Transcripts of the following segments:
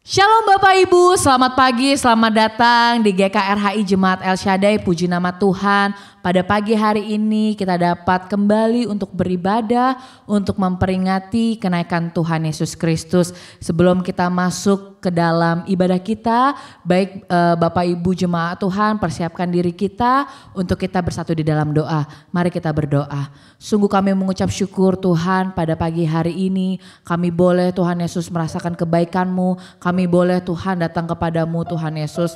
Shalom Bapak Ibu, selamat pagi, selamat datang di GKRHI Jemaat El Shaddai, puji nama Tuhan. Pada pagi hari ini kita dapat kembali untuk beribadah, untuk memperingati kenaikan Tuhan Yesus Kristus. Sebelum kita masuk ke dalam ibadah kita, baik Bapak Ibu Jemaat Tuhan, persiapkan diri kita untuk kita bersatu di dalam doa. Mari kita berdoa. Sungguh kami mengucap syukur Tuhan pada pagi hari ini. Kami boleh Tuhan Yesus merasakan kebaikan-Mu. Kami boleh Tuhan datang kepadamu Tuhan Yesus.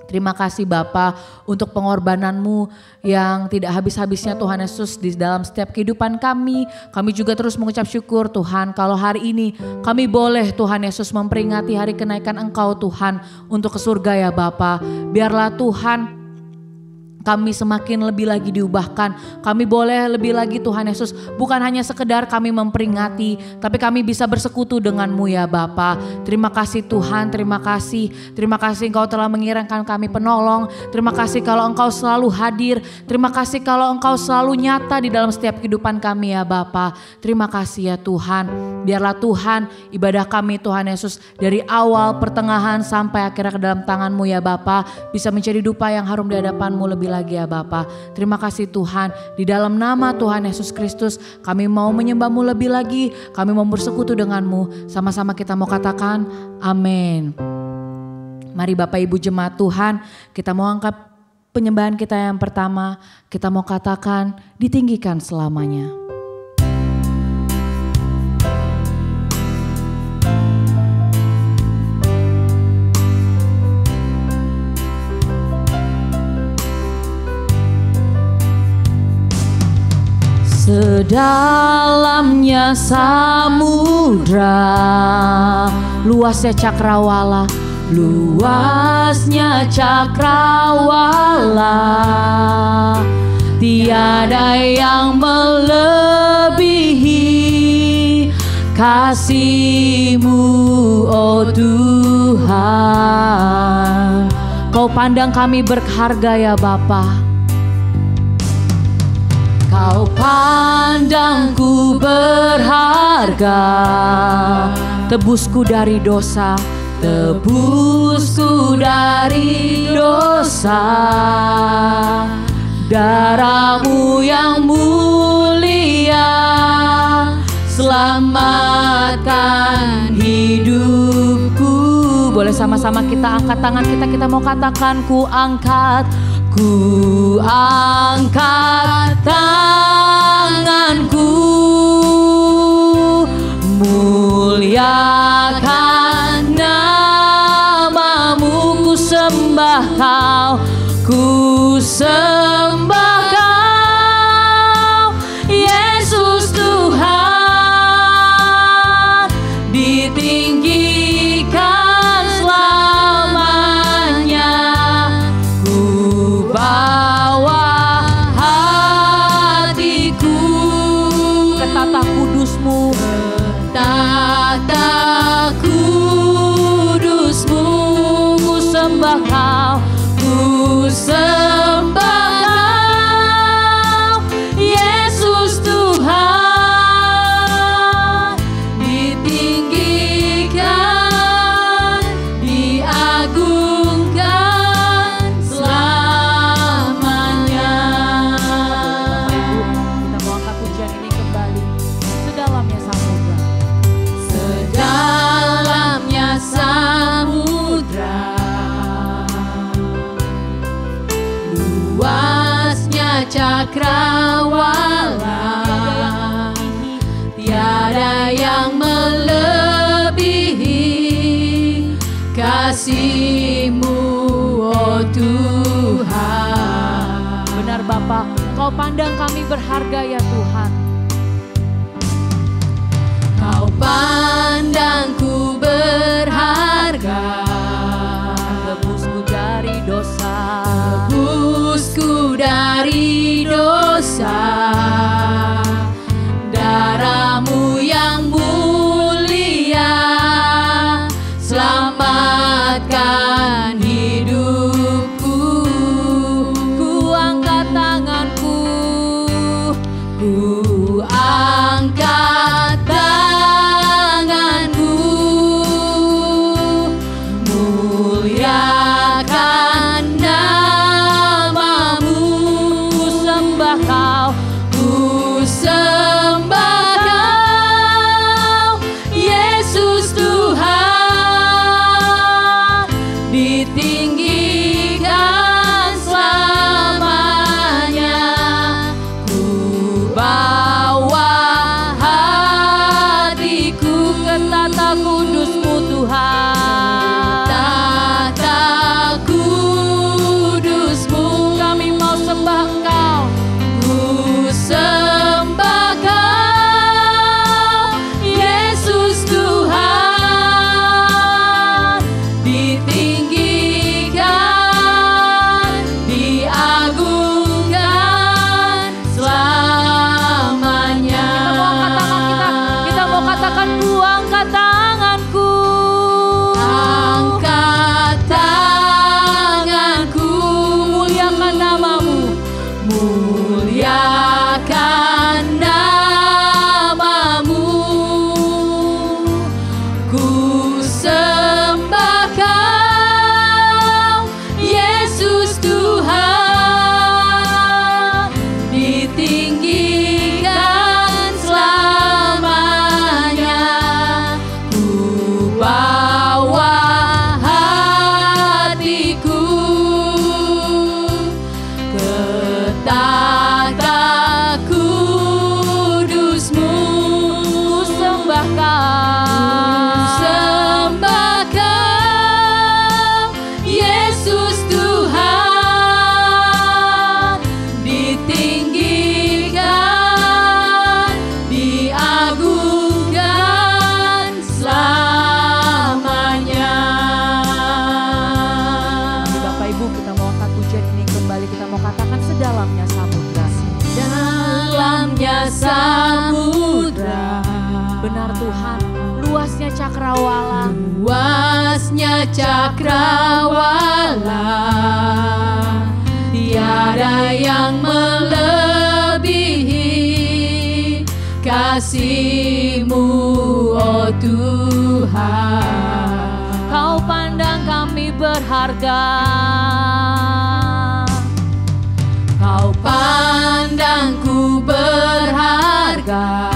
Terima kasih Bapa untuk pengorbanan-Mu yang tidak habis-habisnya Tuhan Yesus di dalam setiap kehidupan kami. Kami juga terus mengucap syukur Tuhan kalau hari ini kami boleh Tuhan Yesus memperingati hari kenaikan Engkau Tuhan untuk ke surga ya Bapa. Biarlah Tuhan kami semakin lebih lagi diubahkan. Kami boleh lebih lagi Tuhan Yesus. Bukan hanya sekedar kami memperingati, tapi kami bisa bersekutu dengan-Mu ya Bapa. Terima kasih Tuhan, terima kasih. Terima kasih Engkau telah mengirimkan kami penolong. Terima kasih kalau Engkau selalu hadir. Terima kasih kalau Engkau selalu nyata di dalam setiap kehidupan kami ya Bapa. Terima kasih ya Tuhan. Biarlah Tuhan ibadah kami Tuhan Yesus dari awal, pertengahan sampai akhirnya ke dalam tangan-Mu ya Bapa. Bisa menjadi dupa yang harum di hadapan-Mu lebih lagi ya Bapa. Terima kasih Tuhan, di dalam nama Tuhan Yesus Kristus kami mau menyembah-Mu lebih lagi, kami mau bersekutu dengan-Mu. Sama-sama kita mau katakan amin. Mari Bapak Ibu Jemaat Tuhan, kita mau angkat penyembahan kita yang pertama. Kita mau katakan ditinggikan selamanya. Sedalamnya samudra, luasnya cakrawala, luasnya cakrawala, tiada yang melebihi kasih-Mu, oh Tuhan. Kau pandang kami berharga ya Bapa. Kau pandangku berharga, tebusku dari dosa, tebusku dari dosa. Darah-Mu yang mulia, selamatkan hidupku. Boleh sama-sama kita angkat tangan kita mau katakan ku angkat tanganku, muliakan nama-Mu, ku sembah Kau, ku sembah Kau, Yesus Tuhan, ditinggikan selamanya. Ku bawa hatiku ke tata kudus-Mu, tata kudus-Mu, ku sembah Kau, ku sembah Kau, Yesus Tuhan, ditinggikan, diagungkan selamanya. Kita mau angkat pujian ini kembali. Sedalamnya samudra, sedalamnya samudra, luasnya cakrawala, tiada yang melebihi kasih-Mu, oh Tuhan. Benar Bapa, Kau pandang kami berharga ya Tuhan. Kau pandangku berharga, tebusku dari dosa, tebusku dari dosa. Darah-Mu yang mulia, selamatkan hidupku. Ku angkat tanganku, ku angkat tanganku, Luasnya cakrawala, tiada yang melebihi kasih-Mu, oh Tuhan. Kau pandang kami berharga, Kau pandangku berharga.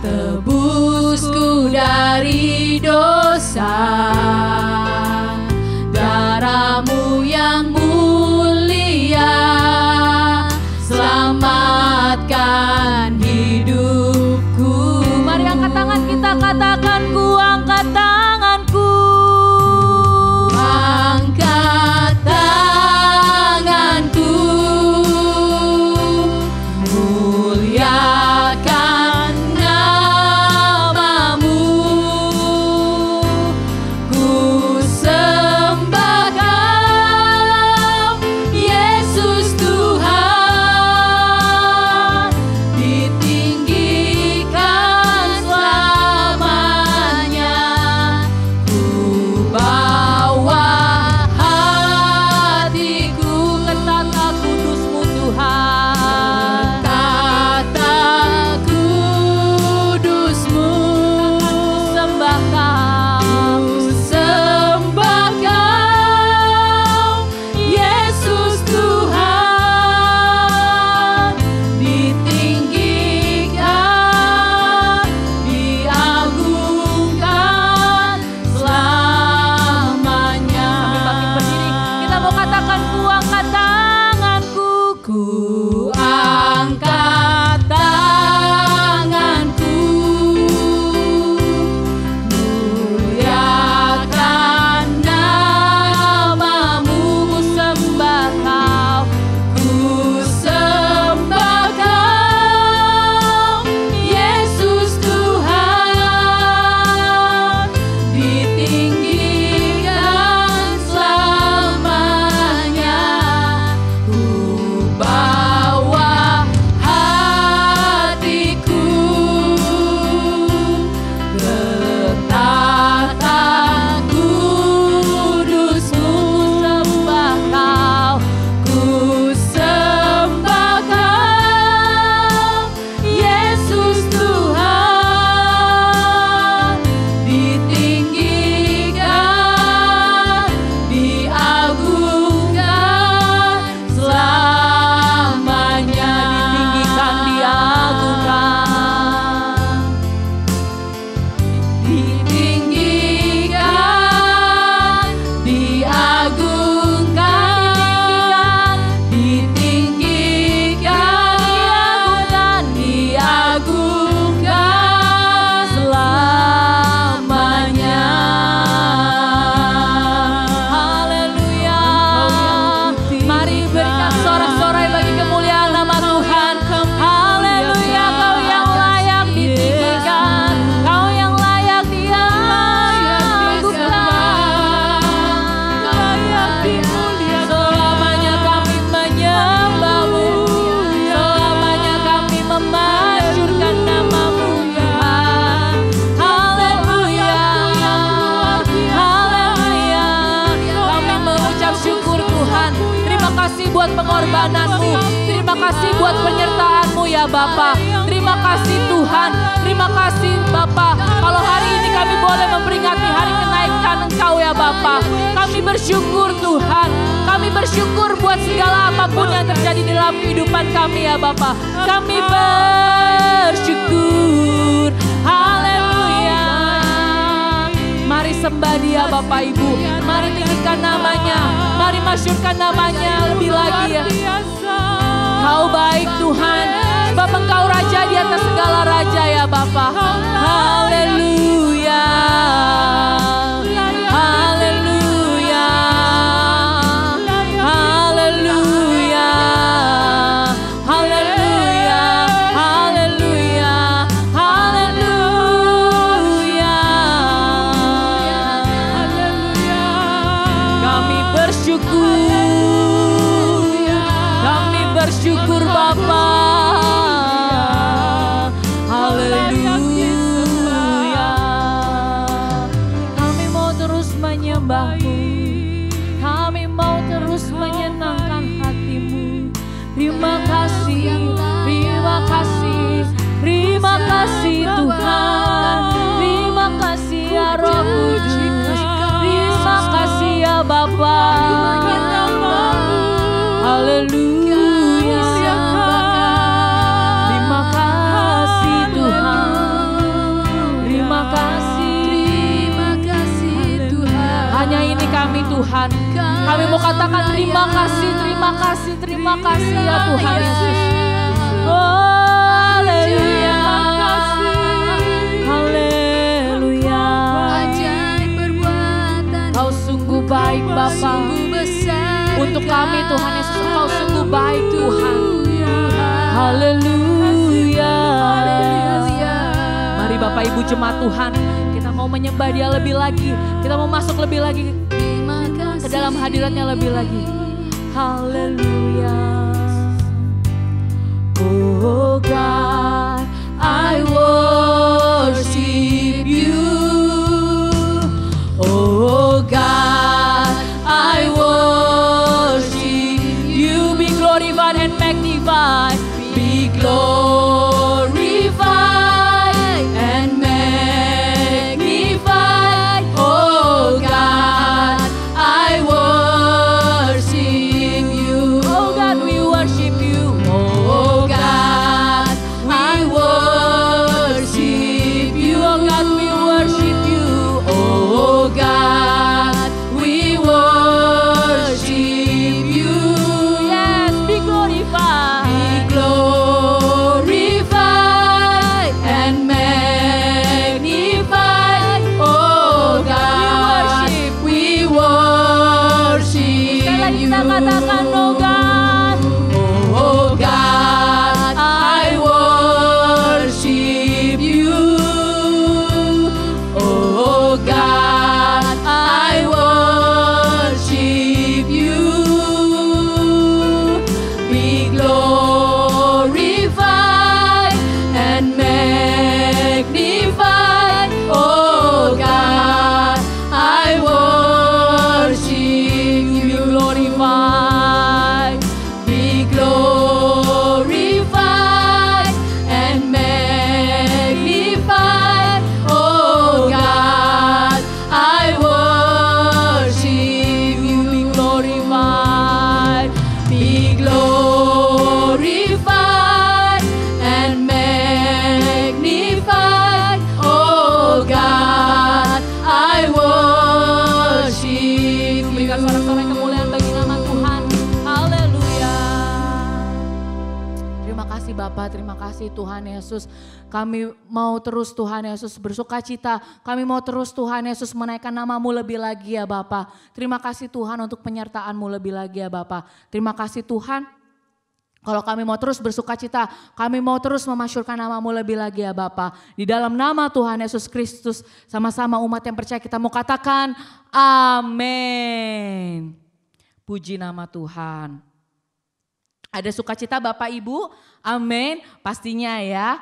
Tebusku dari dosa, darah-Mu yang mulia, selamatkan hidupku. Mari angkat tangan kita, katakan ku angkat tanganku. kasih-Mu. Terima kasih buat penyertaan-Mu ya Bapa. Terima kasih Tuhan. Terima kasih Bapa. Kalau hari ini kami boleh memperingati hari kenaikan Engkau ya Bapa. Kami bersyukur Tuhan. Kami bersyukur buat segala apapun yang terjadi dalam kehidupan kami ya Bapa. Kami bersyukur. Haleluya. Mari sembah Dia Bapak Ibu. Mari tinggikan namanya. Mari masyurkan namanya lebih lagi ya. Kau baik Tuhan. Sebab Engkau Raja di atas segala raja ya Bapa. Haleluya. Haleluya. Haleluya. Haleluya. Haleluya. Haleluya. Kami bersyukur. Kami bersyukur Bapa. Haleluya. Kami mau terus menyembah-Mu. Kami mau terus menyenangkan hati-Mu. Terima kasih. Terima kasih. Terima kasih Tuhan. Terima kasih ya Roh Kudus. Terima kasih ya Bapa. Haleluya. Terima kasih Tuhan. Terima kasih. Terima kasih Tuhan. Hanya ini kami Tuhan. Kami mau katakan terima kasih, terima kasih, terima kasih ya Tuhan Yesus. Haleluya. Haleluya. Ajaib perbuatan Kau sungguh baik Bapa. sungguh besar. Untuk kami Tuhan Yesus, Engkau sungguh baik Tuhan. Haleluya. Mari Bapak Ibu jemaat Tuhan, kita mau menyembah Dia lebih lagi. Kita mau masuk lebih lagi ke dalam hadiratnya lebih lagi. Haleluya. Oh God, I worship You. Oh God, I worship You. Be glorified and magnified. Be glorified and magnified. Oh God, I worship You. Oh God, we worship You. Oh God, we worship You. Oh God, we worship You. Oh God, we worship You. Yes, be glorified. Be glorified and magnified. Oh God, we worship You. Kita katakan, oh God, oh God, I worship You. Oh God, I worship You. Be glorified and magnified. Oh God, I worship You. Be glorified. Be glorified and magnified. Oh God, I worship You. Be glorified. Be glorified and magnified. Oh God, I worship You. Berikan sorak-sorai kemuliaan bagi nama Tuhan. Haleluya. Terima kasih Bapa, terima kasih Tuhan Yesus. Kami mau terus Tuhan Yesus bersuka cita. Kami mau terus Tuhan Yesus menaikkan nama-Mu lebih lagi ya Bapa. Terima kasih Tuhan untuk penyertaan-Mu lebih lagi ya Bapa. Terima kasih Tuhan. Kalau kami mau terus bersuka cita, kami mau terus memasyurkan nama-Mu lebih lagi ya Bapa. Di dalam nama Tuhan Yesus Kristus, sama-sama umat yang percaya kita mau katakan amin. Puji nama Tuhan. Ada sukacita Bapak Ibu? Amin. Pastinya ya.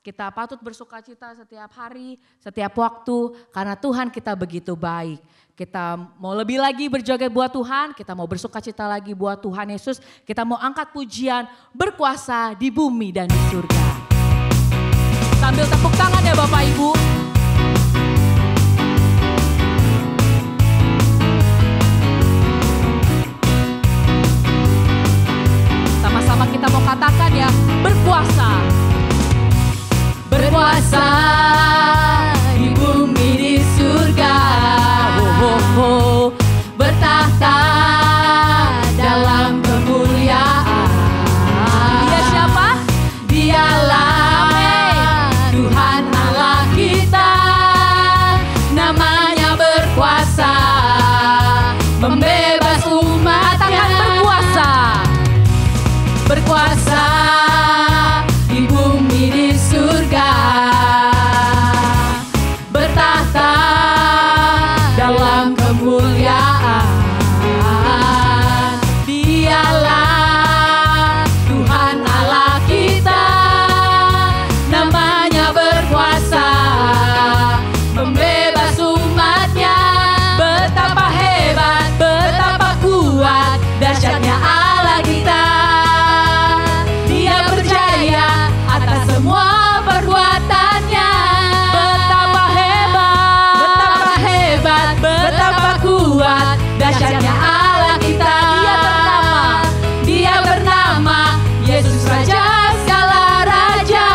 Kita patut bersukacita setiap hari, setiap waktu, karena Tuhan kita begitu baik. Kita mau lebih lagi berjoget buat Tuhan, kita mau bersukacita lagi buat Tuhan Yesus. Kita mau angkat pujian berkuasa di bumi dan di surga. Sambil tepuk tangan ya Bapak Ibu. Sama-sama kita mau katakan ya, berkuasa. Berkuasa di bumi di surga, bertahta dalam kemuliaan. Dia siapa? Dialah Tuhan Allah kita, namanya berkuasa, membebas umat. Katakan berkuasa. Berkuasa di bumi di surga, bertahta dalam kemuliaan. Dialah Tuhan Allah kita, namanya berkuasa, membebas umatnya. Betapa hebat, betapa kuat, dahsyatnya Allah kita. Dia berjaya atas semua perbuatannya. Betapa hebat, betapa kuat, dahsyatnya Allah kita. Dia bernama Yesus Raja segala raja,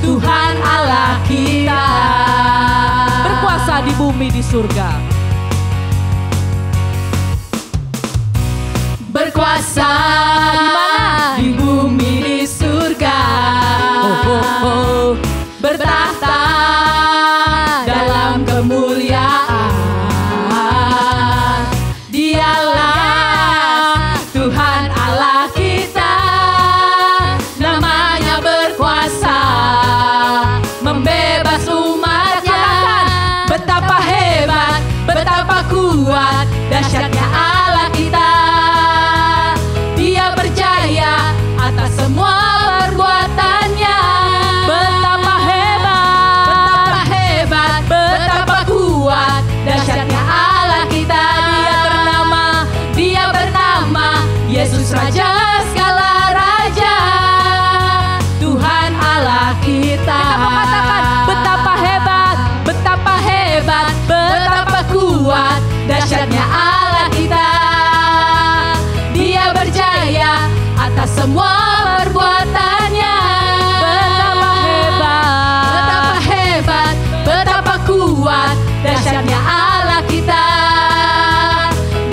Tuhan Allah kita. Berkuasa di bumi di surga. Berkuasa di bumi di surga, bertahta dalam kemuliaan. Dialah Tuhan Allah kita, namanya berkuasa, membebas umatnya. Betapa hebat, betapa kuat, dahsyatnya Allah kita. Dia berjaya atas semua perbuatannya. Betapa hebat, betapa kuat, dahsyatnya Allah kita. Dia bernama Yesus Raja segala raja, Tuhan Allah kita. Kita mau katakan betapa hebat, betapa kuat, dahsyatnya Allah kita. Dia berjaya atas semua perbuatannya. Betapa hebat, betapa kuat, dahsyatnya Allah kita.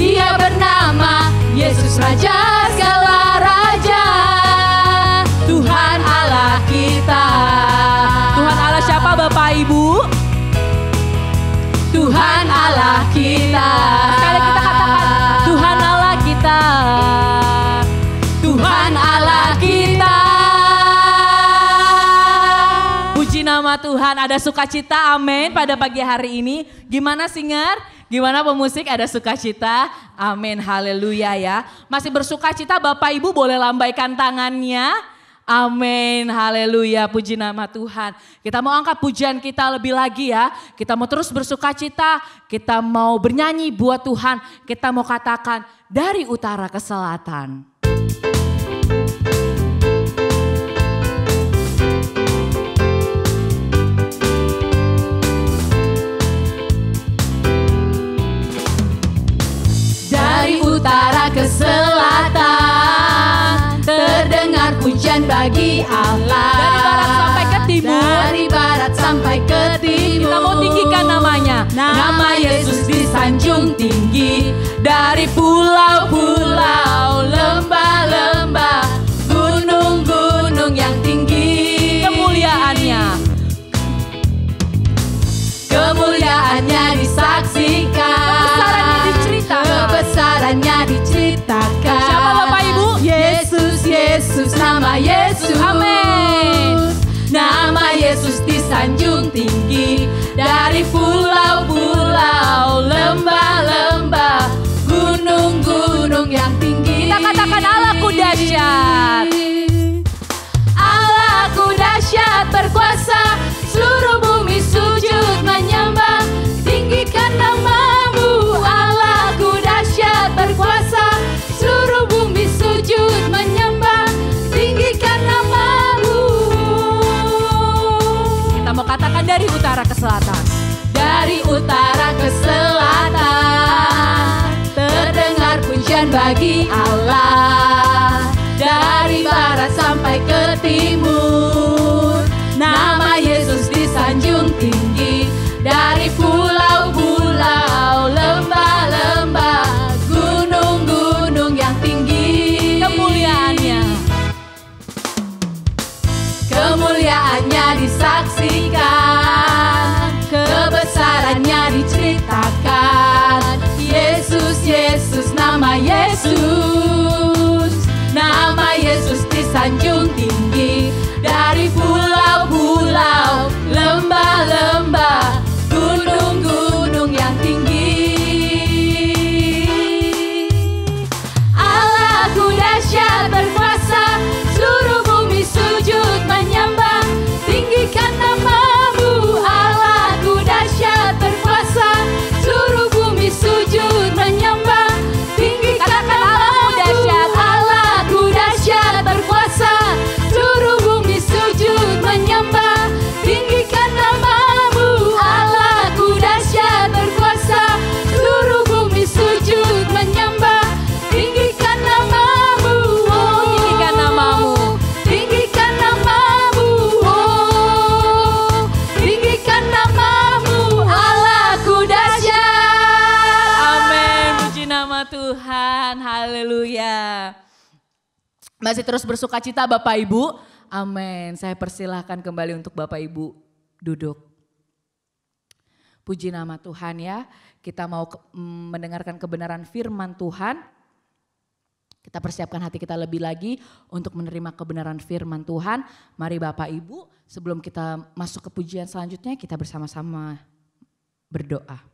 Dia bernama Yesus Raja segala raja, Tuhan Allah kita. Tuhan Allah siapa Bapak Ibu? Tuhan Allah kita. Sekali kita katakan Tuhan Allah kita. Tuhan Allah kita. Puji nama Tuhan, ada sukacita, amin pada pagi hari ini. Gimana singer? Gimana pemusik, ada sukacita? Amin, haleluya ya. Masih bersukacita Bapak Ibu boleh lambaikan tangannya. Amin, haleluya, puji nama Tuhan. Kita mau angkat pujian kita lebih lagi ya. Kita mau terus bersukacita, kita mau bernyanyi buat Tuhan. Kita mau katakan dari utara ke selatan. Dari utara ke selatan, terdengar pujian bagi Allah. Dari barat sampai ke timur. Dari barat sampai ke timur. Kita mau tinggikan namanya. Nama Yesus disanjung tinggi. Dari pulau-pulau, lembah-lembah, gunung-gunung yang tinggi. Kemuliaannya disaksikan. Kebesarannya diceritakan. Siapa Bapak Ibu? Yesus, nama Yesus. Amin. Nama Yesus disanjung tinggi. Dari pulau-pulau, lembah-lembah, gunung-gunung yang tinggi. Kita katakan Allahku dahsyat. Allahku dahsyat, selatan. Dari utara ke selatan terdengar pujian bagi Allah. Dari barat sampai ke timur nama Yesus disanjung tinggi. Dari pulau-pulau, lembah-lembah, gunung-gunung yang tinggi, kemuliaannya disaksikan, kebesarannya diceritakan. Yesus, Yesus, nama Yesus, nama Yesus disanjung tinggi. Dari pulau-pulau, lembah-lembah, gunung-gunung yang tinggi. Allahku dahsyat berkuasa, seluruh bumi sujud menyembah. Tinggikan namamu, Allahku dahsyat berkuasa, seluruh bumi sujud menyembah. Tinggikan namamu, Allahku dahsyat berkuasa, seluruh bumi sujud menyembah. Tinggikan namamu, Allahku dahsyat berkuasa, seluruh bumi sujud menyembah. Tinggikan namamu, tinggikan namamu, tinggikan namamu, tinggikan namamu, Allahku dahsyat. Amin, puji nama Tuhan, haleluya. Masih terus bersuka cita Bapak Ibu, amin. Saya persilahkan kembali untuk Bapak Ibu duduk. Puji nama Tuhan ya, kita mau mendengarkan kebenaran firman Tuhan. Kita persiapkan hati kita lebih lagi untuk menerima kebenaran firman Tuhan. Mari Bapak Ibu, sebelum kita masuk ke pujian selanjutnya, kita bersama-sama berdoa.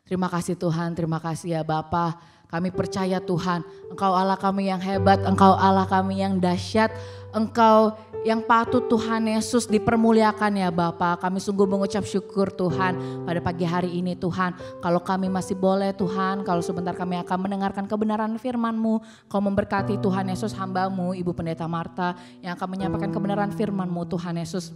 Terima kasih Tuhan, terima kasih ya Bapa. Kami percaya Tuhan, Engkau Allah kami yang hebat, Engkau Allah kami yang dahsyat, Engkau yang patut Tuhan Yesus dipermuliakan ya Bapa. Kami sungguh mengucap syukur Tuhan pada pagi hari ini Tuhan. Kalau kami masih boleh Tuhan, kalau sebentar kami akan mendengarkan kebenaran firman-Mu. Kau memberkati Tuhan Yesus hamba-Mu, Ibu Pendeta Marta yang akan menyampaikan kebenaran firman-Mu Tuhan Yesus.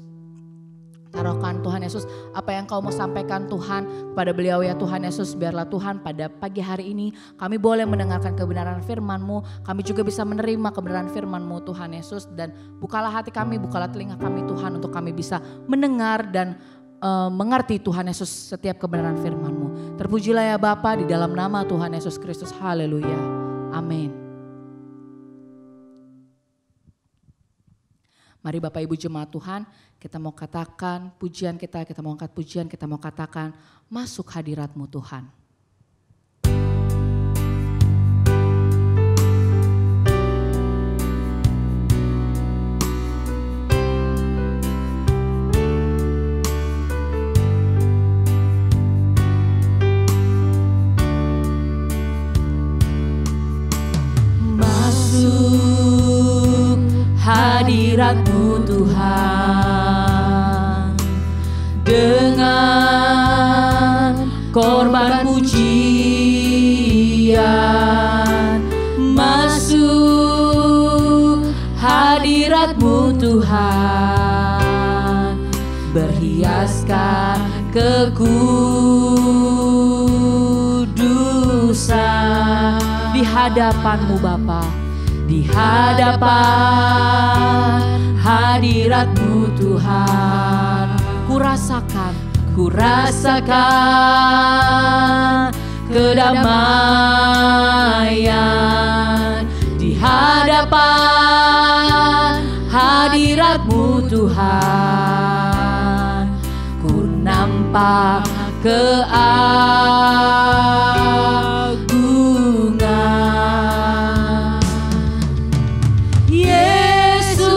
Taruhkan Tuhan Yesus apa yang Kau mau sampaikan Tuhan kepada beliau ya Tuhan Yesus. Biarlah Tuhan pada pagi hari ini kami boleh mendengarkan kebenaran firman-Mu. Kami juga bisa menerima kebenaran firman-Mu Tuhan Yesus. Dan bukalah hati kami, bukalah telinga kami Tuhan untuk kami bisa mendengar dan mengerti Tuhan Yesus setiap kebenaran firman-Mu. Terpujilah ya Bapa di dalam nama Tuhan Yesus Kristus. Haleluya. Amin. Mari Bapak Ibu jemaat Tuhan, kita mau katakan pujian kita mau angkat pujian, kita mau katakan masuk hadirat-Mu Tuhan. Masuk hadirat-Mu Tuhan dengan korban pujian. Masuk hadirat-Mu Tuhan, berhiaskan kekudusan Di hadapan-Mu Bapa, di hadapan hadirat-Mu Tuhan. Ku rasakan kedamaian di hadapan hadirat-Mu Tuhan. Ku nampak keagungan Yesus.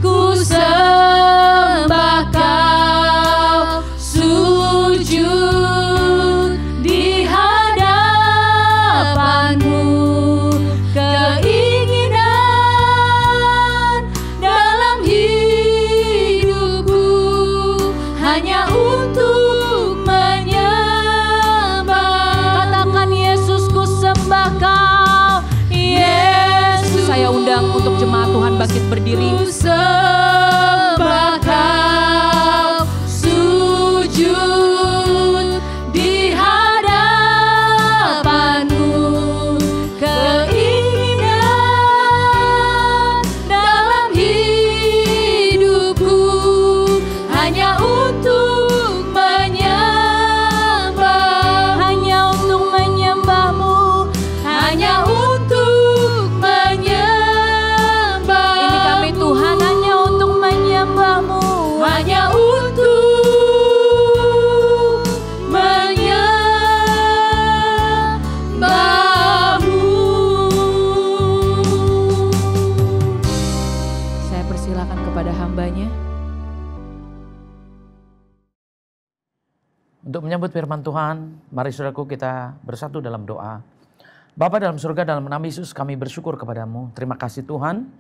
Ku sembah Kau, sujud di hadapan-Mu. Keinginan dalam hidupku hanya untuk menyembah. katakan Yesus, ku sembah Kau. Yesus, Saya undang untuk jemaat Tuhan bangkit berdiri. ku sembah Kau. Untuk menyambut firman Tuhan, mari saudaraku kita bersatu dalam doa. Bapa dalam surga, dalam nama Yesus kami bersyukur kepadamu. Terima kasih Tuhan.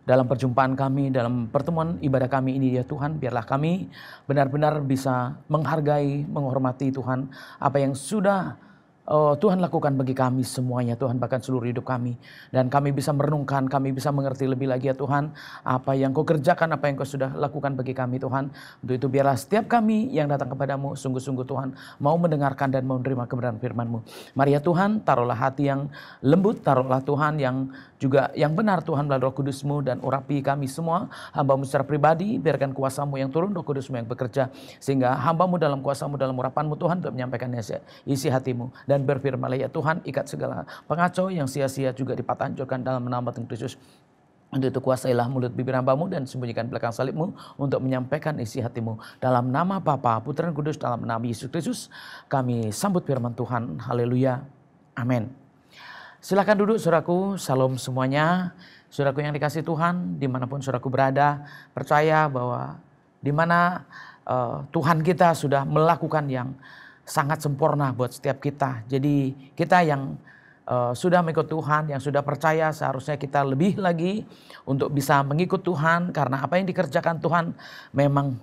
Dalam perjumpaan kami, dalam pertemuan ibadah kami ini ya Tuhan, biarlah kami benar-benar bisa menghargai, menghormati Tuhan apa yang sudah Tuhan lakukan bagi kami semuanya Tuhan, bahkan seluruh hidup kami. Dan kami bisa merenungkan, kami bisa mengerti lebih lagi ya Tuhan, apa yang Kau kerjakan, apa yang Kau sudah lakukan bagi kami Tuhan. Untuk itu biarlah setiap kami yang datang kepadamu sungguh-sungguh Tuhan mau mendengarkan dan mau menerima kebenaran firman-Mu. Mari ya Tuhan, taruhlah hati yang lembut, taruhlah Tuhan yang juga yang benar Tuhan melalui Roh Kudus-Mu, dan urapi kami semua, hamba-Mu secara pribadi, biarkan kuasa-Mu yang turun, Roh Kudus-Mu yang bekerja, sehingga hamba-Mu dalam kuasa-Mu, dalam urapan-Mu Tuhan untuk menyampaikan isi hati-Mu. Dan berfirmanlah ya Tuhan, ikat segala pengacau yang sia-sia juga dipatancurkan dalam nama Tuhan Kristus. Untuk itu kuasailah mulut bibir hamba-Mu dan sembunyikan belakang salib-Mu untuk menyampaikan isi hati-Mu. Dalam nama Bapa, Putra dan Kudus, dalam nama Yesus Kristus kami sambut firman Tuhan. Haleluya. Amin. Silakan duduk saudaraku, salam semuanya. Saudaraku yang dikasih Tuhan, dimanapun saudaraku berada, percaya bahwa dimana Tuhan kita sudah melakukan yang sangat sempurna buat setiap kita. Jadi kita yang sudah mengikut Tuhan, yang sudah percaya, seharusnya kita lebih lagi untuk bisa mengikut Tuhan, karena apa yang dikerjakan Tuhan memang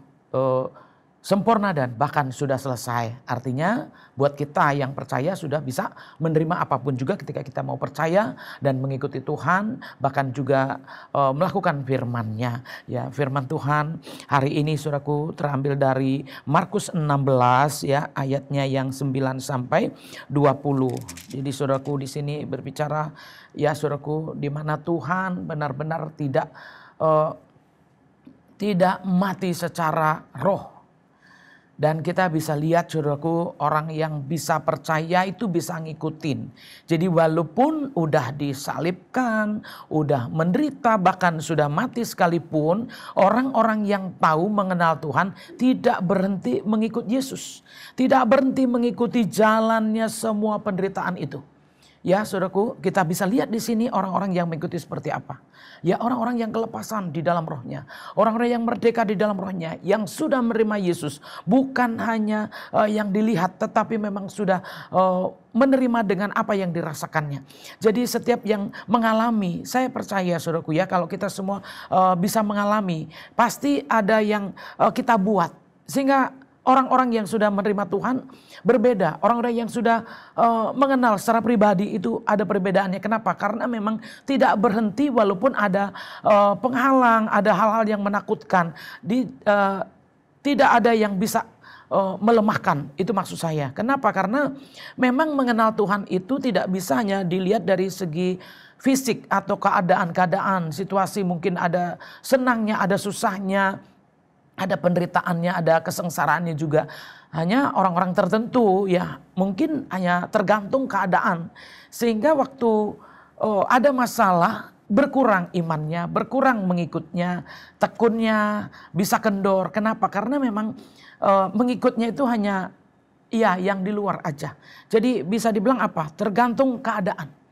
sempurna dan bahkan sudah selesai. Artinya buat kita yang percaya sudah bisa menerima apapun juga ketika kita mau percaya dan mengikuti Tuhan, bahkan juga melakukan firman-Nya. Ya, firman Tuhan hari ini saudaraku terambil dari Markus 16 ya, ayatnya yang 9 sampai 20. Jadi saudaraku di sini berbicara ya saudaraku, di mana Tuhan benar-benar tidak mati secara roh. Dan kita bisa lihat saudaraku, orang yang bisa percaya itu bisa ngikutin. Jadi walaupun udah disalibkan, udah menderita, bahkan sudah mati sekalipun, orang-orang yang tahu mengenal Tuhan tidak berhenti mengikut Yesus. Tidak berhenti mengikuti jalannya semua penderitaan itu. Ya saudaraku, kita bisa lihat di sini orang-orang yang mengikuti seperti apa. Ya, orang-orang yang kelepasan di dalam rohnya. Orang-orang yang merdeka di dalam rohnya. Yang sudah menerima Yesus. Bukan hanya yang dilihat, tetapi memang sudah menerima dengan apa yang dirasakannya. Jadi setiap yang mengalami, saya percaya saudaraku ya, kalau kita semua bisa mengalami, pasti ada yang kita buat. Sehingga orang-orang yang sudah menerima Tuhan berbeda. Orang-orang yang sudah mengenal secara pribadi itu ada perbedaannya. Kenapa? Karena memang tidak berhenti walaupun ada penghalang, ada hal-hal yang menakutkan. Tidak ada yang bisa melemahkan, itu maksud saya. Kenapa? Karena memang mengenal Tuhan itu tidak bisa hanya dilihat dari segi fisik atau keadaan-keadaan, situasi, mungkin ada senangnya, ada susahnya, ada penderitaannya, ada kesengsaraannya juga. Hanya orang-orang tertentu ya mungkin hanya tergantung keadaan. Sehingga waktu ada masalah berkurang imannya, berkurang mengikutnya, tekunnya, bisa kendor. Kenapa? Karena memang mengikutnya itu hanya ya yang di luar aja. Jadi bisa dibilang apa? Tergantung keadaan.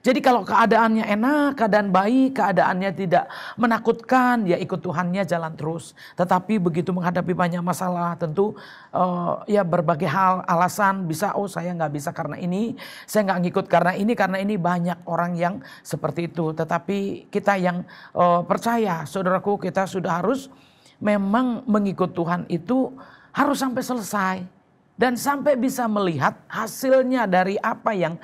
Jadi kalau keadaannya enak, keadaan baik, keadaannya tidak menakutkan, ya ikut Tuhannya jalan terus. Tetapi begitu menghadapi banyak masalah, tentu ya berbagai hal, alasan bisa, saya nggak bisa karena ini, saya nggak ngikut karena ini banyak orang yang seperti itu. Tetapi kita yang percaya, saudaraku, kita sudah harus memang mengikut Tuhan itu harus sampai selesai. Dan sampai bisa melihat hasilnya dari apa yang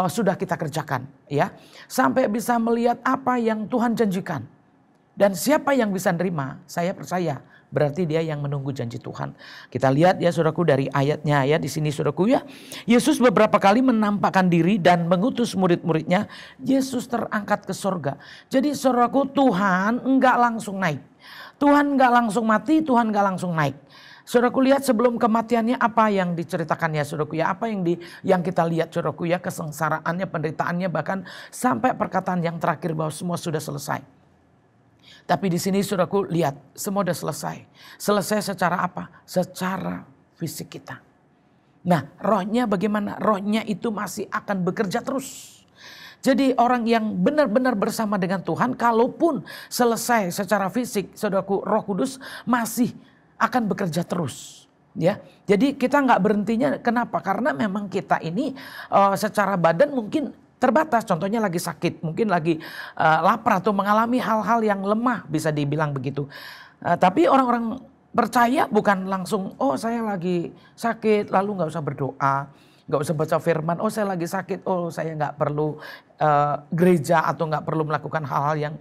sudah kita kerjakan. Ya, sampai bisa melihat apa yang Tuhan janjikan. Dan siapa yang bisa nerima, saya percaya berarti dia yang menunggu janji Tuhan. Kita lihat ya saudaraku dari ayatnya ya di sini saudaraku ya. Yesus beberapa kali menampakkan diri dan mengutus murid-muridnya. Yesus terangkat ke sorga. Jadi saudaraku, Tuhan enggak langsung naik. Tuhan enggak langsung mati, Tuhan enggak langsung naik. Saudaraku, lihat sebelum kematiannya apa yang diceritakannya saudaraku ya, apa yang kita lihat saudaraku ya, kesengsaraannya, penderitaannya, bahkan sampai perkataan yang terakhir bahwa semua sudah selesai. Tapi di sini saudaraku lihat semua sudah selesai. Selesai secara apa? Secara fisik kita. Nah, rohnya bagaimana? Rohnya itu masih akan bekerja terus. Jadi orang yang benar-benar bersama dengan Tuhan, kalaupun selesai secara fisik, saudaraku, Roh Kudus masih akan bekerja terus. Ya, jadi kita nggak berhentinya. Kenapa? Karena memang kita ini secara badan mungkin terbatas. Contohnya lagi sakit, mungkin lagi lapar atau mengalami hal-hal yang lemah, bisa dibilang begitu. Tapi orang-orang percaya bukan langsung, oh saya lagi sakit, lalu nggak usah berdoa, nggak usah baca firman. Oh saya lagi sakit, oh saya nggak perlu gereja atau nggak perlu melakukan hal-hal yang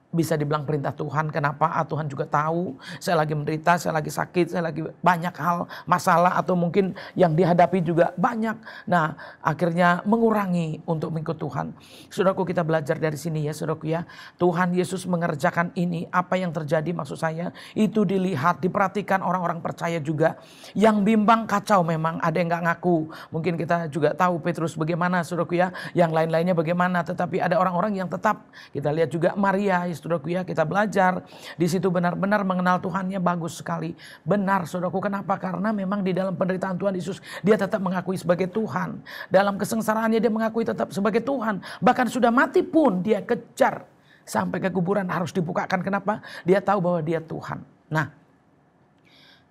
bisa dibilang perintah Tuhan. Kenapa? Tuhan juga tahu saya lagi menderita, saya lagi sakit, saya lagi banyak hal masalah atau mungkin yang dihadapi juga banyak. Nah, akhirnya mengurangi untuk mengikut Tuhan. Saudaraku, kita belajar dari sini ya, saudaraku ya. Tuhan Yesus mengerjakan ini, apa yang terjadi maksud saya, itu dilihat, diperhatikan orang-orang percaya juga. Yang bimbang kacau memang, ada yang gak ngaku. Mungkin kita juga tahu Petrus bagaimana, saudaraku ya. Yang lain-lainnya bagaimana, tetapi ada orang-orang yang tetap. Kita lihat juga Maria, saudaraku ya, kita belajar di situ benar-benar mengenal Tuhannya bagus sekali. Benar saudaraku, kenapa? Karena memang di dalam penderitaan Tuhan Yesus dia tetap mengakui sebagai Tuhan. Dalam kesengsaraannya dia mengakui tetap sebagai Tuhan. Bahkan sudah mati pun dia kejar sampai ke kuburan harus dibukakan. Kenapa? Dia tahu bahwa dia Tuhan. Nah,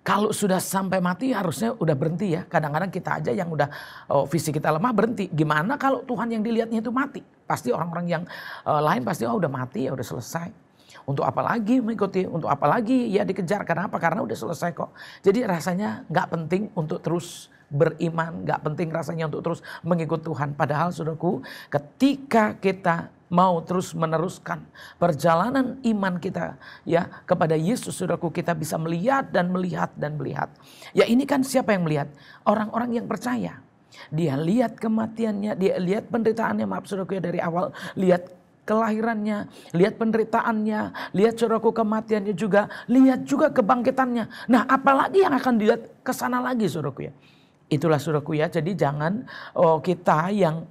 kalau sudah sampai mati harusnya udah berhenti ya. Kadang-kadang kita aja yang udah visi kita lemah berhenti. Gimana kalau Tuhan yang dilihatnya itu mati? Pasti orang-orang yang lain pasti udah mati ya, udah selesai. Untuk apa lagi mengikuti? Untuk apa lagi ya dikejar? Kenapa? Karena udah selesai kok. Jadi rasanya nggak penting untuk terus beriman. Nggak penting rasanya untuk terus mengikut Tuhan. Padahal saudaraku, ketika kita mau terus meneruskan perjalanan iman kita ya kepada Yesus, saudaraku, kita bisa melihat dan melihat dan melihat. Ya ini kan siapa yang melihat? Orang-orang yang percaya. Dia lihat kematiannya, dia lihat penderitaannya, maaf saudaraku ya, dari awal. Lihat kelahirannya, lihat penderitaannya, lihat saudaraku kematiannya juga, lihat juga kebangkitannya. Nah apalagi yang akan dilihat ke sana lagi saudaraku ya. Itulah saudaraku ya, jadi jangan kita yang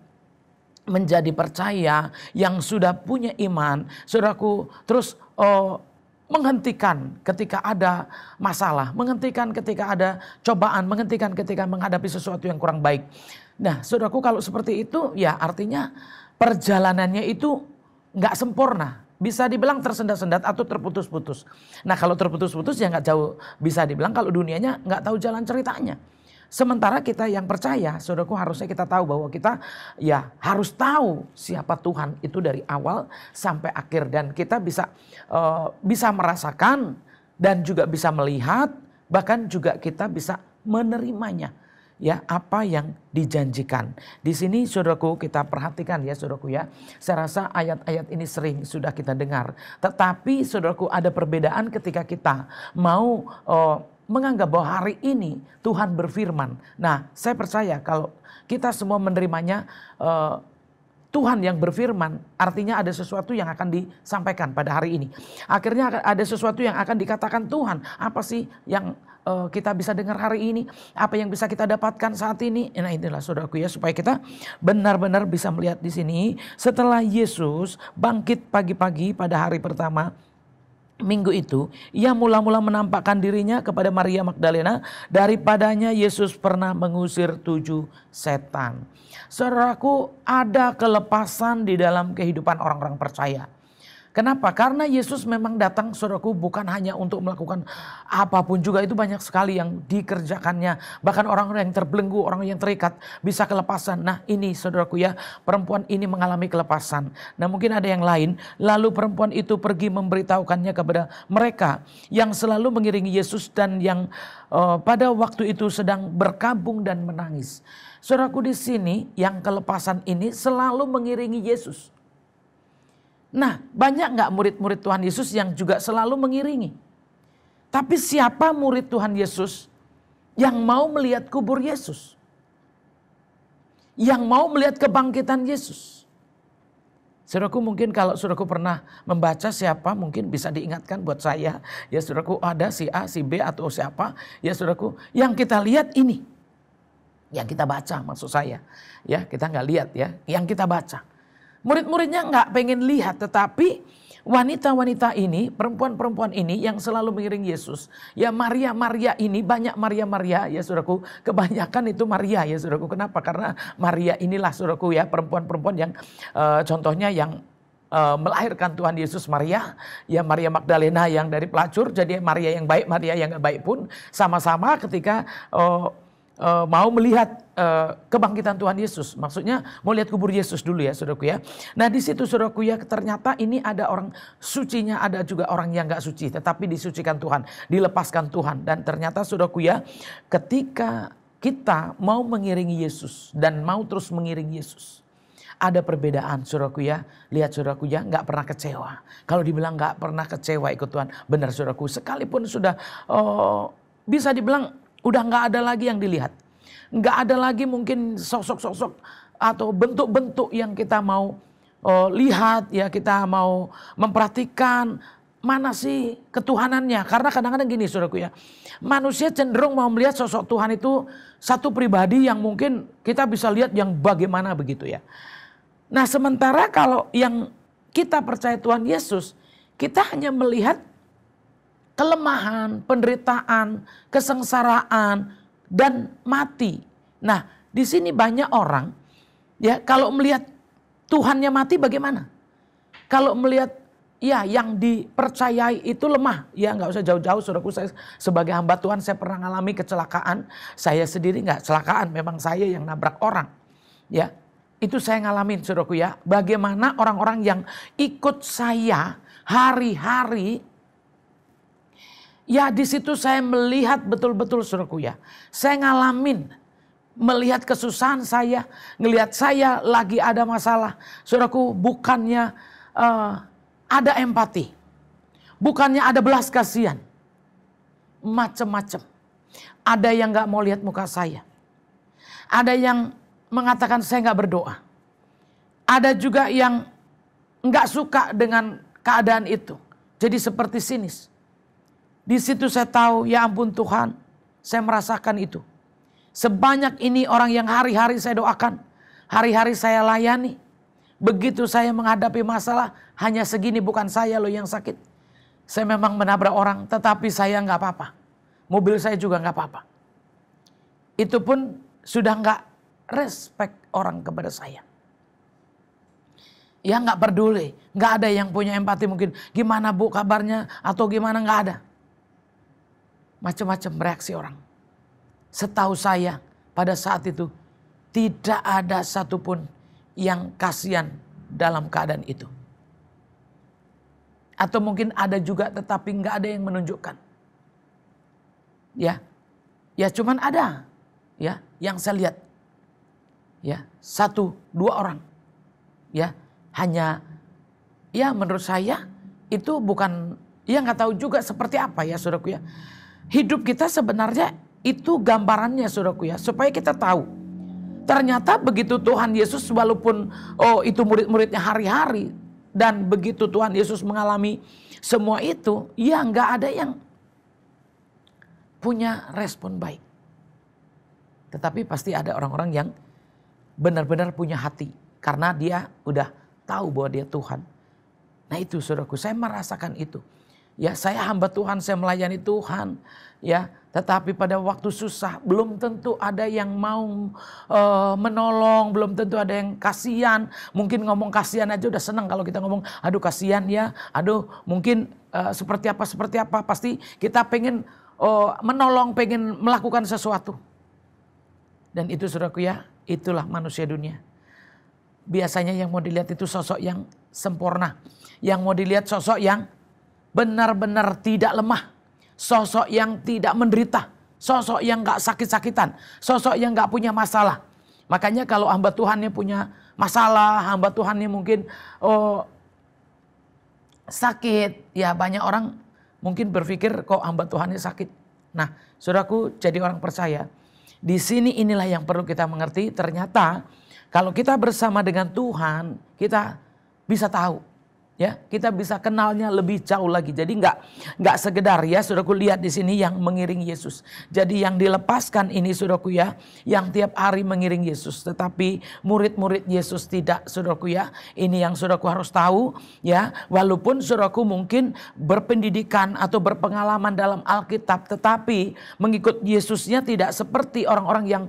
menjadi percaya, yang sudah punya iman, saudaraku, terus menghentikan ketika ada masalah, menghentikan ketika ada cobaan, menghentikan ketika menghadapi sesuatu yang kurang baik. Nah saudaraku, kalau seperti itu ya artinya perjalanannya itu nggak sempurna. Bisa dibilang tersendat-sendat atau terputus-putus. Nah kalau terputus-putus ya nggak jauh, bisa dibilang kalau dunianya nggak tahu jalan ceritanya. Sementara kita yang percaya, saudaraku, harusnya kita tahu bahwa kita ya harus tahu siapa Tuhan itu dari awal sampai akhir. Dan kita bisa merasakan dan juga bisa melihat, bahkan juga kita bisa menerimanya. Ya apa yang dijanjikan. Di sini saudaraku kita perhatikan ya saudaraku ya. Saya rasa ayat-ayat ini sering sudah kita dengar. Tetapi saudaraku ada perbedaan ketika kita mau menganggap bahwa hari ini Tuhan berfirman. Nah saya percaya kalau kita semua menerimanya, Tuhan yang berfirman artinya ada sesuatu yang akan disampaikan pada hari ini. Akhirnya ada sesuatu yang akan dikatakan Tuhan. Apa sih yang kita bisa dengar hari ini? Apa yang bisa kita dapatkan saat ini? Nah inilah saudaraku ya, supaya kita benar-benar bisa melihat di sini. Setelah Yesus bangkit pagi-pagi pada hari pertama minggu itu, ia mula-mula menampakkan dirinya kepada Maria Magdalena. Daripadanya Yesus pernah mengusir 7 setan. Saudaraku, ada kelepasan di dalam kehidupan orang-orang percaya. Kenapa? Karena Yesus memang datang, saudaraku, bukan hanya untuk melakukan apapun juga. Itu banyak sekali yang dikerjakannya. Bahkan orang-orang yang terbelenggu, orang yang terikat bisa kelepasan. Nah ini saudaraku ya, perempuan ini mengalami kelepasan. Nah mungkin ada yang lain. Lalu perempuan itu pergi memberitahukannya kepada mereka yang selalu mengiringi Yesus dan yang pada waktu itu sedang berkabung dan menangis. Saudaraku, di sini yang kelepasan ini selalu mengiringi Yesus. Nah banyak gak murid-murid Tuhan Yesus yang juga selalu mengiringi? Tapi siapa murid Tuhan Yesus yang mau melihat kubur Yesus? Yang mau melihat kebangkitan Yesus? Saudaraku, mungkin kalau saudaraku pernah membaca siapa, mungkin bisa diingatkan buat saya. Ya saudaraku, ada si A, si B atau siapa. Ya saudaraku, yang kita lihat ini. Yang kita baca maksud saya. Ya kita gak lihat ya, yang kita baca. Murid-muridnya nggak pengen lihat, tetapi wanita-wanita ini, perempuan-perempuan ini yang selalu mengiring Yesus. Ya Maria ini, banyak Maria ya saudaraku, kebanyakan itu Maria ya saudaraku. Kenapa? Karena Maria inilah saudaraku ya, perempuan-perempuan yang contohnya yang melahirkan Tuhan Yesus, Maria, ya Maria Magdalena yang dari pelacur, jadi Maria yang baik, Maria yang gak baik pun sama-sama ketika mau melihat kebangkitan Tuhan Yesus. Maksudnya mau lihat kubur Yesus dulu ya saudaraku ya. Nah di situ saudaraku ya, ternyata ini ada orang sucinya, ada juga orang yang gak suci, tetapi disucikan Tuhan, dilepaskan Tuhan. Dan ternyata saudaraku ya, ketika kita mau mengiringi Yesus dan mau terus mengiringi Yesus, ada perbedaan saudaraku ya. Lihat saudaraku ya, gak pernah kecewa. Kalau dibilang gak pernah kecewa ikut Tuhan, benar saudaraku. Sekalipun sudah bisa dibilang udah gak ada lagi yang dilihat. Gak ada lagi mungkin sosok-sosok atau bentuk-bentuk yang kita mau lihat ya, kita mau memperhatikan mana sih ketuhanannya. Karena kadang-kadang gini saudaraku ya, manusia cenderung mau melihat sosok Tuhan itu satu pribadi yang mungkin kita bisa lihat yang bagaimana begitu ya. Nah sementara kalau yang kita percaya Tuhan Yesus, kita hanya melihat kelemahan, penderitaan, kesengsaraan, dan mati. Nah di sini banyak orang ya, kalau melihat Tuhannya mati bagaimana? Kalau melihat ya yang dipercayai itu lemah, ya nggak usah jauh-jauh saudaraku, saya sebagai hamba Tuhan saya pernah mengalami kecelakaan. Saya sendiri nggak kecelakaan, memang saya yang nabrak orang ya. Itu saya ngalamin saudaraku ya, bagaimana orang-orang yang ikut saya hari-hari, ya di situ saya melihat betul-betul saudaraku ya, saya ngalamin, melihat kesusahan saya, ngelihat saya lagi ada masalah, saudaraku, bukannya ada empati, bukannya ada belas kasihan, macam-macam. Ada yang nggak mau lihat muka saya, ada yang mengatakan saya nggak berdoa. Ada juga yang nggak suka dengan keadaan itu. Jadi seperti sinis. Di situ saya tahu, ya ampun Tuhan, saya merasakan itu. Sebanyak ini orang yang hari-hari saya doakan, hari-hari saya layani. Begitu saya menghadapi masalah, hanya segini, bukan saya loh yang sakit. Saya memang menabrak orang, tetapi saya nggak apa-apa. Mobil saya juga nggak apa-apa. Itu pun sudah nggak respect orang kepada saya. Ya nggak peduli, nggak ada yang punya empati mungkin. Gimana bu kabarnya atau gimana, nggak ada. Macam-macam reaksi orang. Setahu saya pada saat itu tidak ada satupun yang kasihan dalam keadaan itu. Atau mungkin ada juga tetapi nggak ada yang menunjukkan. Ya cuman ada ya yang saya lihat. Ya, 1-2 orang. Ya, hanya ya menurut saya itu bukan, ya nggak tahu juga seperti apa ya saudaraku ya. Hidup kita sebenarnya itu gambarannya saudaraku ya, supaya kita tahu. Ternyata begitu Tuhan Yesus, walaupun itu murid-muridnya hari-hari, dan begitu Tuhan Yesus mengalami semua itu, ya nggak ada yang punya respon baik. Tetapi pasti ada orang-orang yang benar-benar punya hati, karena dia udah tahu bahwa dia Tuhan. Nah itu saudaraku, saya merasakan itu. Ya saya hamba Tuhan, saya melayani Tuhan. Ya, tetapi pada waktu susah belum tentu ada yang mau menolong, belum tentu ada yang kasihan. Mungkin ngomong kasihan aja udah senang kalau kita ngomong, aduh kasihan ya, aduh mungkin seperti apa. Pasti kita pengen menolong, pengen melakukan sesuatu. Dan itu saudaraku ya, itulah manusia dunia. Biasanya yang mau dilihat itu sosok yang sempurna. Yang mau dilihat sosok yang benar-benar tidak lemah. Sosok yang tidak menderita. Sosok yang gak sakit-sakitan. Sosok yang gak punya masalah. Makanya kalau hamba Tuhannya punya masalah, hamba Tuhannya mungkin sakit. Ya banyak orang mungkin berpikir kok hamba Tuhannya sakit. Nah saudaraku, jadi orang percaya. Di sini inilah yang perlu kita mengerti, ternyata kalau kita bersama dengan Tuhan, kita bisa tahu Ya, kita bisa kenalnya lebih jauh lagi. Jadi nggak sekedar ya, saudaraku lihat di sini yang mengiring Yesus. Jadi yang dilepaskan ini saudaraku ya, yang tiap hari mengiring Yesus. Tetapi murid-murid Yesus tidak, saudaraku ya. Ini yang saudaraku harus tahu ya. Walaupun saudaraku mungkin berpendidikan atau berpengalaman dalam Alkitab, tetapi mengikut Yesusnya tidak seperti orang-orang yang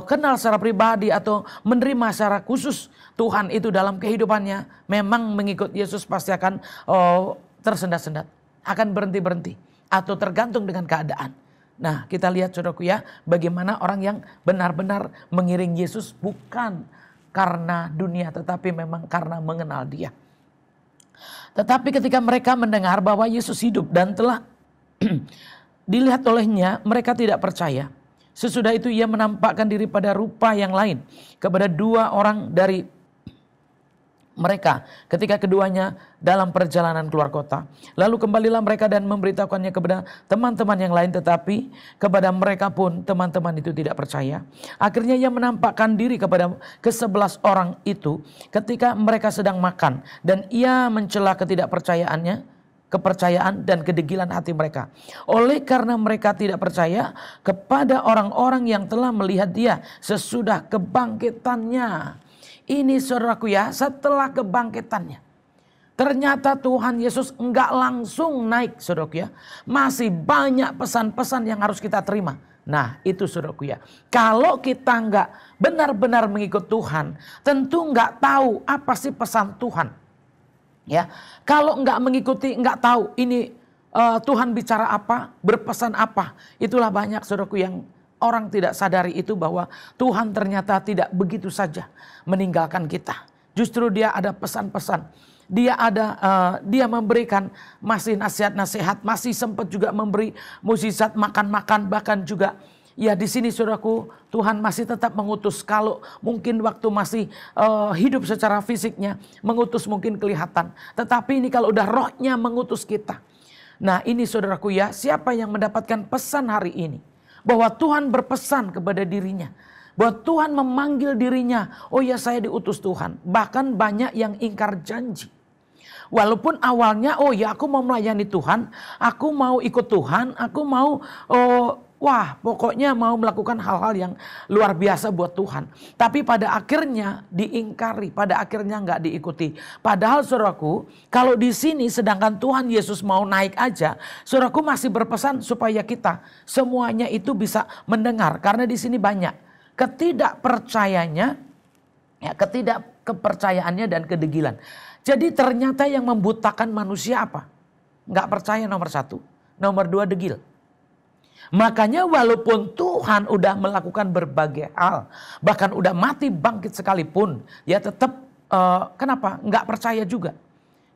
kenal secara pribadi atau menerima secara khusus Tuhan itu dalam kehidupannya. Memang mengikut Yesus pasti akan tersendat-sendat, akan berhenti-berhenti atau tergantung dengan keadaan. Nah, kita lihat saudaraku ya, bagaimana orang yang benar-benar mengiring Yesus bukan karena dunia, tetapi memang karena mengenal Dia. Tetapi ketika mereka mendengar bahwa Yesus hidup dan telah dilihat olehnya, mereka tidak percaya. Sesudah itu ia menampakkan diri pada rupa yang lain kepada 2 orang dari mereka ketika keduanya dalam perjalanan keluar kota. Lalu kembalilah mereka dan memberitahukannya kepada teman-teman yang lain, tetapi kepada mereka pun teman-teman itu tidak percaya. Akhirnya ia menampakkan diri kepada ke-11 orang itu ketika mereka sedang makan, dan ia mencela kepercayaan dan kedegilan hati mereka. Oleh karena mereka tidak percaya kepada orang-orang yang telah melihat Dia sesudah kebangkitannya. Ini saudaraku ya, setelah kebangkitannya. Ternyata Tuhan Yesus enggak langsung naik saudaraku ya. Masih banyak pesan-pesan yang harus kita terima. Nah itu saudaraku ya. Kalau kita enggak benar-benar mengikut Tuhan, tentu enggak tahu apa sih pesan Tuhan. Ya, kalau enggak mengikuti, enggak tahu ini Tuhan bicara apa, berpesan apa. Itulah banyak saudaraku yang orang tidak sadari itu, bahwa Tuhan ternyata tidak begitu saja meninggalkan kita. Justru Dia ada pesan-pesan. Dia memberikan masih nasihat-nasihat, masih sempat juga memberi mukjizat, makan-makan, bahkan juga ya di sini saudaraku, Tuhan masih tetap mengutus. Kalau mungkin waktu masih hidup secara fisiknya, mengutus mungkin kelihatan. Tetapi ini kalau udah rohnya mengutus kita. Nah ini saudaraku ya, siapa yang mendapatkan pesan hari ini? Bahwa Tuhan berpesan kepada dirinya. Bahwa Tuhan memanggil dirinya. Oh ya, saya diutus Tuhan. Bahkan banyak yang ingkar janji. Walaupun awalnya, oh ya aku mau melayani Tuhan. Aku mau ikut Tuhan. Aku mau pokoknya mau melakukan hal-hal yang luar biasa buat Tuhan. Tapi pada akhirnya diingkari, pada akhirnya nggak diikuti. Padahal saudaraku, kalau di sini sedangkan Tuhan Yesus mau naik aja, saudaraku masih berpesan supaya kita semuanya itu bisa mendengar. Karena di sini banyak ketidakkepercayaannya dan kedegilan. Jadi ternyata yang membutakan manusia apa? Nggak percaya nomor 1, nomor 2 degil. Makanya walaupun Tuhan udah melakukan berbagai hal, bahkan udah mati bangkit sekalipun, ya tetap kenapa? Nggak percaya juga.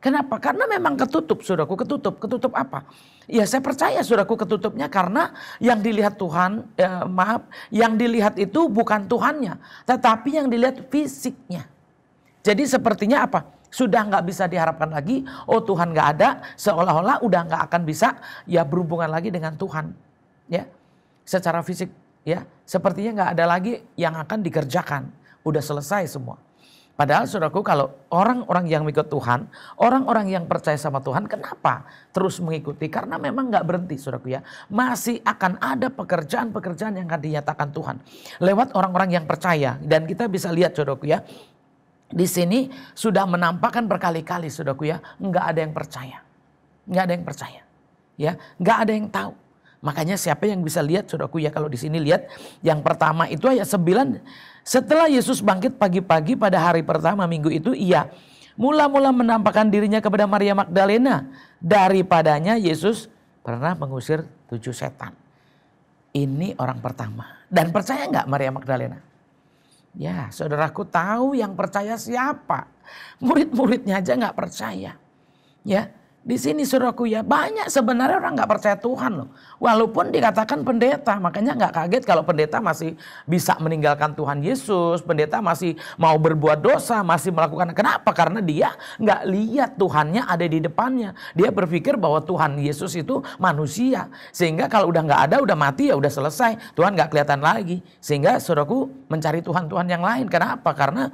Kenapa? Karena memang ketutup, saudaraku, ketutup apa? Ya saya percaya saudaraku ketutupnya karena yang dilihat Tuhan, yang dilihat itu bukan Tuhannya, tetapi yang dilihat fisiknya. Jadi sepertinya apa? Sudah nggak bisa diharapkan lagi, oh Tuhan nggak ada, seolah-olah udah nggak akan bisa ya berhubungan lagi dengan Tuhan. Ya, secara fisik ya, sepertinya nggak ada lagi yang akan dikerjakan, udah selesai semua. Padahal saudaraku, kalau orang-orang yang mengikut Tuhan, orang-orang yang percaya sama Tuhan, kenapa terus mengikuti? Karena memang nggak berhenti saudaraku ya, masih akan ada pekerjaan-pekerjaan yang akan dinyatakan Tuhan lewat orang-orang yang percaya. Dan kita bisa lihat saudaraku ya, di sini sudah menampakkan berkali-kali saudaraku ya, nggak ada yang percaya, nggak ada yang percaya, ya, nggak ada yang tahu. Makanya siapa yang bisa lihat saudaraku ya, kalau di sini lihat yang pertama itu ayat 9. Setelah Yesus bangkit pagi-pagi pada hari pertama minggu itu, ia mula-mula menampakkan dirinya kepada Maria Magdalena. Daripadanya Yesus pernah mengusir 7 setan. Ini orang pertama. Dan percaya nggak Maria Magdalena? Ya saudaraku, tahu yang percaya siapa? Murid-muridnya aja nggak percaya. Ya. Di sini saudaraku ya, banyak sebenarnya orang nggak percaya Tuhan loh. Walaupun dikatakan pendeta, makanya nggak kaget kalau pendeta masih bisa meninggalkan Tuhan Yesus. Pendeta masih mau berbuat dosa, masih melakukan. Kenapa? Karena dia nggak lihat Tuhannya ada di depannya. Dia berpikir bahwa Tuhan Yesus itu manusia. Sehingga kalau udah nggak ada, udah mati ya udah selesai. Tuhan nggak kelihatan lagi. Sehingga saudaraku mencari Tuhan-Tuhan yang lain. Kenapa? Karena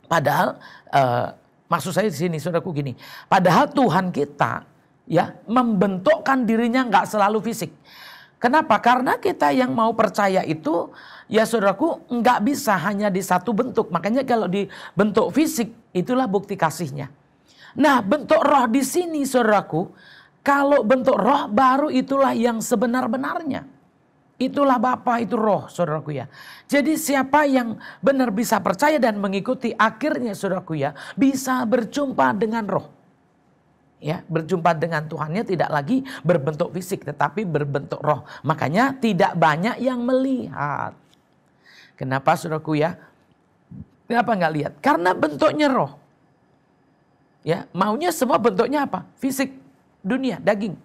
padahal Maksud saya di sini saudaraku gini, padahal Tuhan kita ya membentukkan dirinya nggak selalu fisik. Kenapa? Karena kita yang mau percaya itu ya saudaraku nggak bisa hanya di satu bentuk. Makanya kalau di bentuk fisik itulah bukti kasihnya. Nah bentuk roh di sini saudaraku, kalau bentuk roh baru itulah yang sebenar-benarnya. Itulah Bapa, itu roh saudaraku ya. Jadi siapa yang benar bisa percaya dan mengikuti akhirnya saudaraku ya bisa berjumpa dengan roh. Ya, berjumpa dengan Tuhannya tidak lagi berbentuk fisik tetapi berbentuk roh. Makanya tidak banyak yang melihat. Kenapa saudaraku ya? Kenapa nggak lihat? Karena bentuknya roh. Ya, maunya semua bentuknya apa? Fisik, dunia, daging.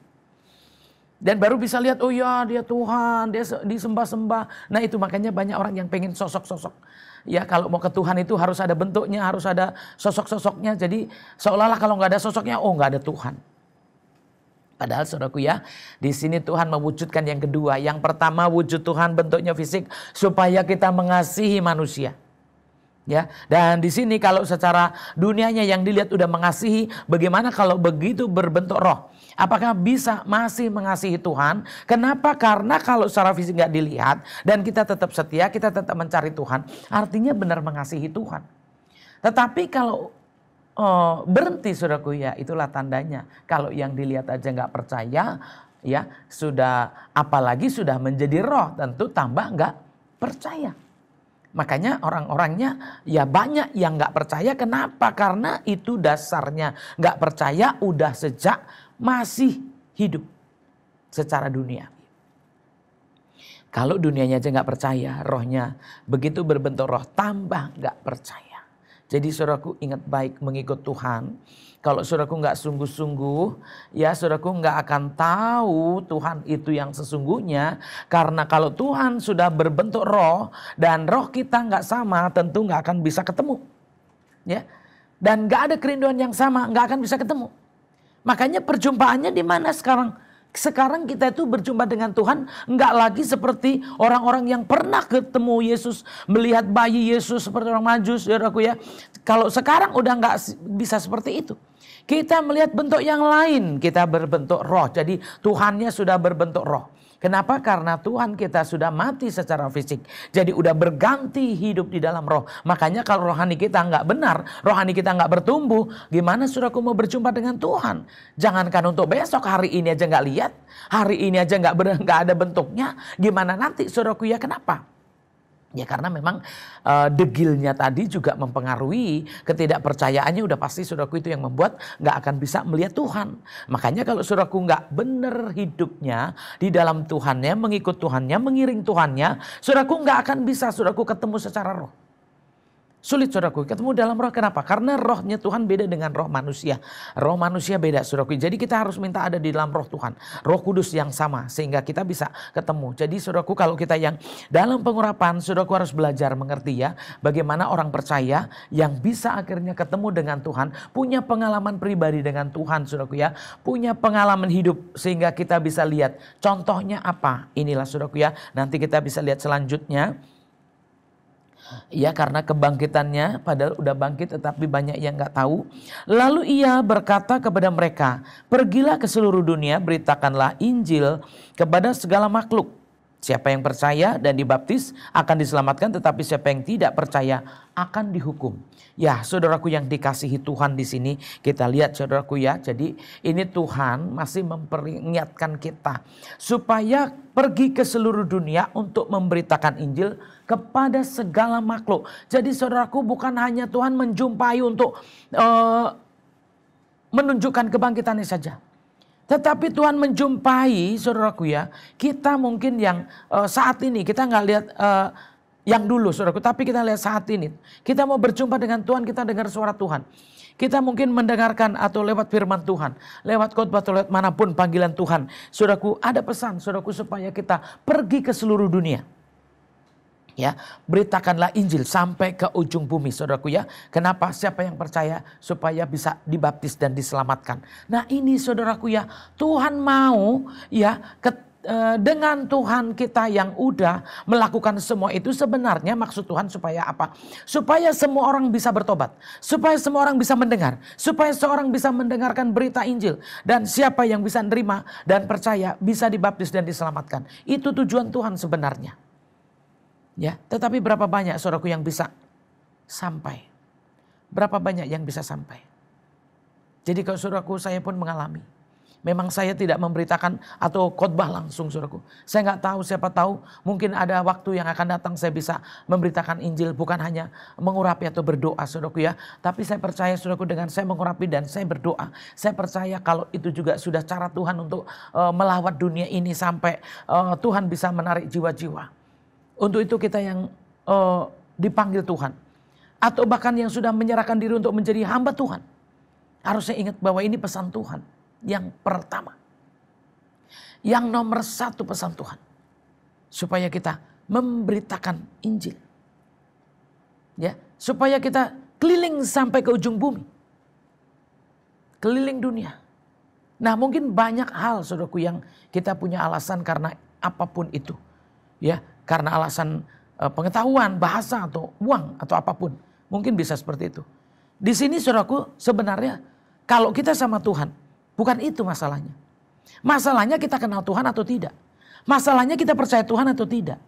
Dan baru bisa lihat, oh ya dia Tuhan, dia disembah-sembah. Nah itu makanya banyak orang yang pengen sosok-sosok. Ya kalau mau ke Tuhan itu harus ada bentuknya, harus ada sosok-sosoknya. Jadi seolah-olah kalau nggak ada sosoknya, oh nggak ada Tuhan. Padahal saudaraku ya, di sini Tuhan mewujudkan yang kedua. Yang pertama wujud Tuhan bentuknya fisik supaya kita mengasihi manusia. Ya, dan di sini kalau secara dunianya yang dilihat udah mengasihi, bagaimana kalau begitu berbentuk roh? Apakah bisa masih mengasihi Tuhan? Kenapa? Karena kalau secara fisik nggak dilihat dan kita tetap setia, kita tetap mencari Tuhan, artinya benar mengasihi Tuhan. Tetapi kalau berhenti saudaraku ya, itulah tandanya. Kalau yang dilihat aja nggak percaya, ya sudah apalagi sudah menjadi roh, tentu tambah nggak percaya. Makanya orang-orangnya ya banyak yang nggak percaya. Kenapa? Karena itu dasarnya nggak percaya udah sejak masih hidup secara dunia. Kalau dunianya aja nggak percaya, rohnya begitu berbentuk roh tambah nggak percaya. Jadi saudaraku ingat baik mengikut Tuhan. Kalau saudaraku nggak sungguh-sungguh, ya saudaraku nggak akan tahu Tuhan itu yang sesungguhnya. Karena kalau Tuhan sudah berbentuk roh dan roh kita nggak sama, tentu nggak akan bisa ketemu. Ya, dan nggak ada kerinduan yang sama, nggak akan bisa ketemu. Makanya perjumpaannya di mana sekarang? Sekarang kita itu berjumpa dengan Tuhan nggak lagi seperti orang-orang yang pernah ketemu Yesus, melihat bayi Yesus seperti orang Majus, saudaraku ya. Kalau sekarang udah nggak bisa seperti itu. Kita melihat bentuk yang lain, kita berbentuk roh. Jadi Tuhannya sudah berbentuk roh. Kenapa? Karena Tuhan kita sudah mati secara fisik. Jadi udah berganti hidup di dalam roh. Makanya kalau rohani kita nggak benar, rohani kita nggak bertumbuh, gimana saudaraku mau berjumpa dengan Tuhan? Jangankan untuk besok, hari ini aja nggak lihat, hari ini aja nggak ada bentuknya. Gimana nanti saudaraku ya? Kenapa? Ya karena memang degilnya tadi juga mempengaruhi, ketidakpercayaannya udah pasti saudaraku itu yang membuat nggak akan bisa melihat Tuhan. Makanya kalau saudaraku nggak bener hidupnya di dalam Tuhannya, mengikut Tuhannya, mengiring Tuhannya, saudaraku nggak akan bisa saudaraku ketemu secara roh. Sulit saudaraku ketemu dalam roh. Kenapa? Karena rohnya Tuhan beda dengan roh manusia. Roh manusia beda saudaraku. Jadi kita harus minta ada di dalam roh Tuhan. Roh Kudus yang sama sehingga kita bisa ketemu. Jadi saudaraku kalau kita yang dalam pengurapan, saudaraku harus belajar mengerti ya. Bagaimana orang percaya yang bisa akhirnya ketemu dengan Tuhan. Punya pengalaman pribadi dengan Tuhan saudaraku ya. Punya pengalaman hidup sehingga kita bisa lihat contohnya apa. Inilah saudaraku ya. Nanti kita bisa lihat selanjutnya. Ya karena kebangkitannya padahal udah bangkit tetapi banyak yang gak tahu. Lalu ia berkata kepada mereka, pergilah ke seluruh dunia, beritakanlah Injil kepada segala makhluk. Siapa yang percaya dan dibaptis akan diselamatkan, tetapi siapa yang tidak percaya akan dihukum. Ya saudaraku yang dikasihi Tuhan di sini kita lihat saudaraku ya. Jadi ini Tuhan masih memperingatkan kita supaya pergi ke seluruh dunia untuk memberitakan Injil kepada segala makhluk. Jadi saudaraku bukan hanya Tuhan menjumpai untuk menunjukkan kebangkitannya saja. Tetapi Tuhan menjumpai saudaraku ya, kita mungkin yang saat ini kita nggak lihat yang dulu saudaraku, tapi kita lihat saat ini. Kita mau berjumpa dengan Tuhan, kita dengar suara Tuhan. Kita mungkin mendengarkan atau lewat firman Tuhan, lewat khotbah atau lewat manapun panggilan Tuhan. Saudaraku ada pesan saudaraku supaya kita pergi ke seluruh dunia. Ya, beritakanlah Injil sampai ke ujung bumi saudaraku ya. Kenapa? Siapa yang percaya supaya bisa dibaptis dan diselamatkan. Nah ini saudaraku ya, Tuhan mau ya dengan Tuhan kita yang udah melakukan semua itu, sebenarnya maksud Tuhan supaya apa? Supaya semua orang bisa bertobat. Supaya semua orang bisa mendengar. Supaya seorang bisa mendengarkan berita Injil. Dan siapa yang bisa nerima dan percaya bisa dibaptis dan diselamatkan. Itu tujuan Tuhan sebenarnya. Ya, tetapi berapa banyak saudaraku yang bisa sampai? Berapa banyak yang bisa sampai? Jadi kalau saudaraku, saya pun mengalami. Memang saya tidak memberitakan atau khotbah langsung saudaraku. Saya nggak tahu, siapa tahu mungkin ada waktu yang akan datang saya bisa memberitakan Injil. Bukan hanya mengurapi atau berdoa saudaraku ya. Tapi saya percaya saudaraku, dengan saya mengurapi dan saya berdoa. Saya percaya kalau itu juga sudah cara Tuhan untuk melawat dunia ini sampai Tuhan bisa menarik jiwa-jiwa. Untuk itu kita yang dipanggil Tuhan. Atau bahkan yang sudah menyerahkan diri untuk menjadi hamba Tuhan. Harusnya ingat bahwa ini pesan Tuhan. Yang pertama, yang nomor satu pesan Tuhan, supaya kita memberitakan Injil, ya, supaya kita keliling sampai ke ujung bumi, keliling dunia. Nah, mungkin banyak hal saudaraku yang kita punya alasan karena apapun itu, ya, karena alasan pengetahuan, bahasa atau uang atau apapun, mungkin bisa seperti itu. Di sini saudaraku, sebenarnya kalau kita sama Tuhan, bukan itu masalahnya. Masalahnya kita kenal Tuhan atau tidak. Masalahnya kita percaya Tuhan atau tidak.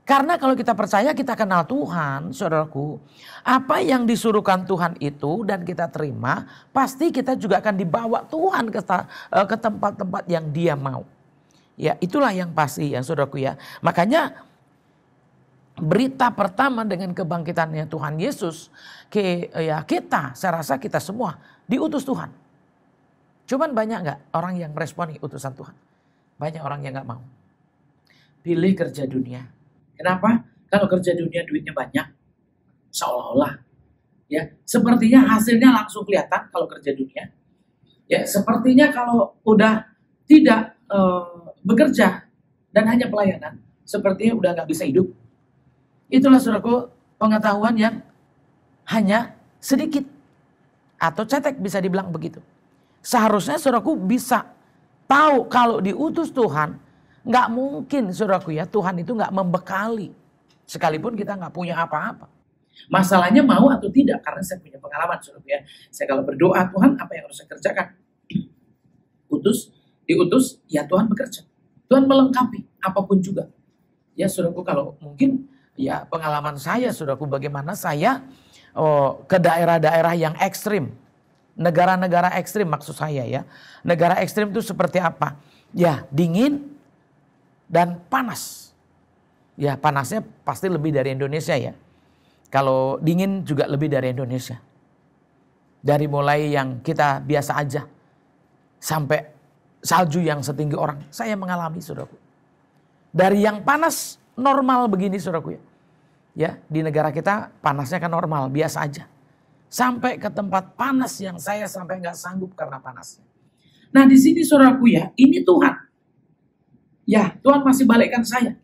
Karena kalau kita percaya kita kenal Tuhan, saudaraku, apa yang disuruhkan Tuhan itu dan kita terima, pasti kita juga akan dibawa Tuhan ke tempat-tempat yang Dia mau. Ya, itulah yang pasti ya saudaraku ya. Makanya berita pertama dengan kebangkitannya Tuhan Yesus, kita, saya rasa kita semua diutus Tuhan. Cuman banyak gak orang yang meresponi utusan Tuhan? Banyak orang yang gak mau. Pilih kerja dunia. Kenapa? Kalau kerja dunia duitnya banyak, seolah-olah ya, sepertinya hasilnya langsung kelihatan kalau kerja dunia. Ya, sepertinya kalau udah tidak bekerja dan hanya pelayanan, sepertinya udah gak bisa hidup. Itulah saudaraku pengetahuan yang hanya sedikit atau cetek, bisa dibilang begitu. Seharusnya saudaraku bisa tahu kalau diutus Tuhan, nggak mungkin saudaraku ya, Tuhan itu nggak membekali. Sekalipun kita nggak punya apa-apa. Masalahnya mau atau tidak, karena saya punya pengalaman saudaraku ya. Saya kalau berdoa, Tuhan apa yang harus saya kerjakan? Diutus, ya Tuhan bekerja. Tuhan melengkapi apapun juga. Ya saudaraku, kalau mungkin ya pengalaman saya saudaraku, bagaimana saya ke daerah-daerah yang ekstrim. Negara-negara ekstrim maksud saya ya. Negara ekstrim itu seperti apa? Ya, dingin dan panas. Ya, panasnya pasti lebih dari Indonesia ya. Kalau dingin juga lebih dari Indonesia. Dari mulai yang kita biasa aja sampai salju yang setinggi orang. Saya mengalami saudaraku. Dari yang panas normal begini saudaraku ya. Ya, di negara kita panasnya kan normal, biasa aja. Sampai ke tempat panas yang saya sampai nggak sanggup karena panasnya. Nah di sini saudaraku ya, ini Tuhan. Ya, Tuhan masih balikkan saya.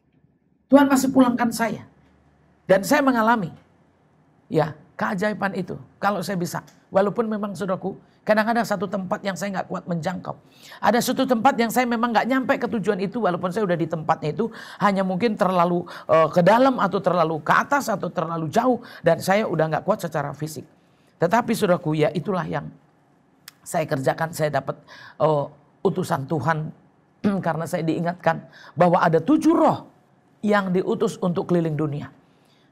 Tuhan masih pulangkan saya. Dan saya mengalami ya keajaiban itu. Kalau saya bisa. Walaupun memang saudaraku, kadang-kadang satu tempat yang saya nggak kuat menjangkau. Ada satu tempat yang saya memang nggak nyampe ke tujuan itu. Walaupun saya udah di tempatnya itu, hanya mungkin terlalu ke dalam atau terlalu ke atas atau terlalu jauh. Dan saya udah nggak kuat secara fisik. Tetapi saudaraku ya, itulah yang saya kerjakan. Saya dapat utusan Tuhan karena saya diingatkan bahwa ada 7 roh yang diutus untuk keliling dunia.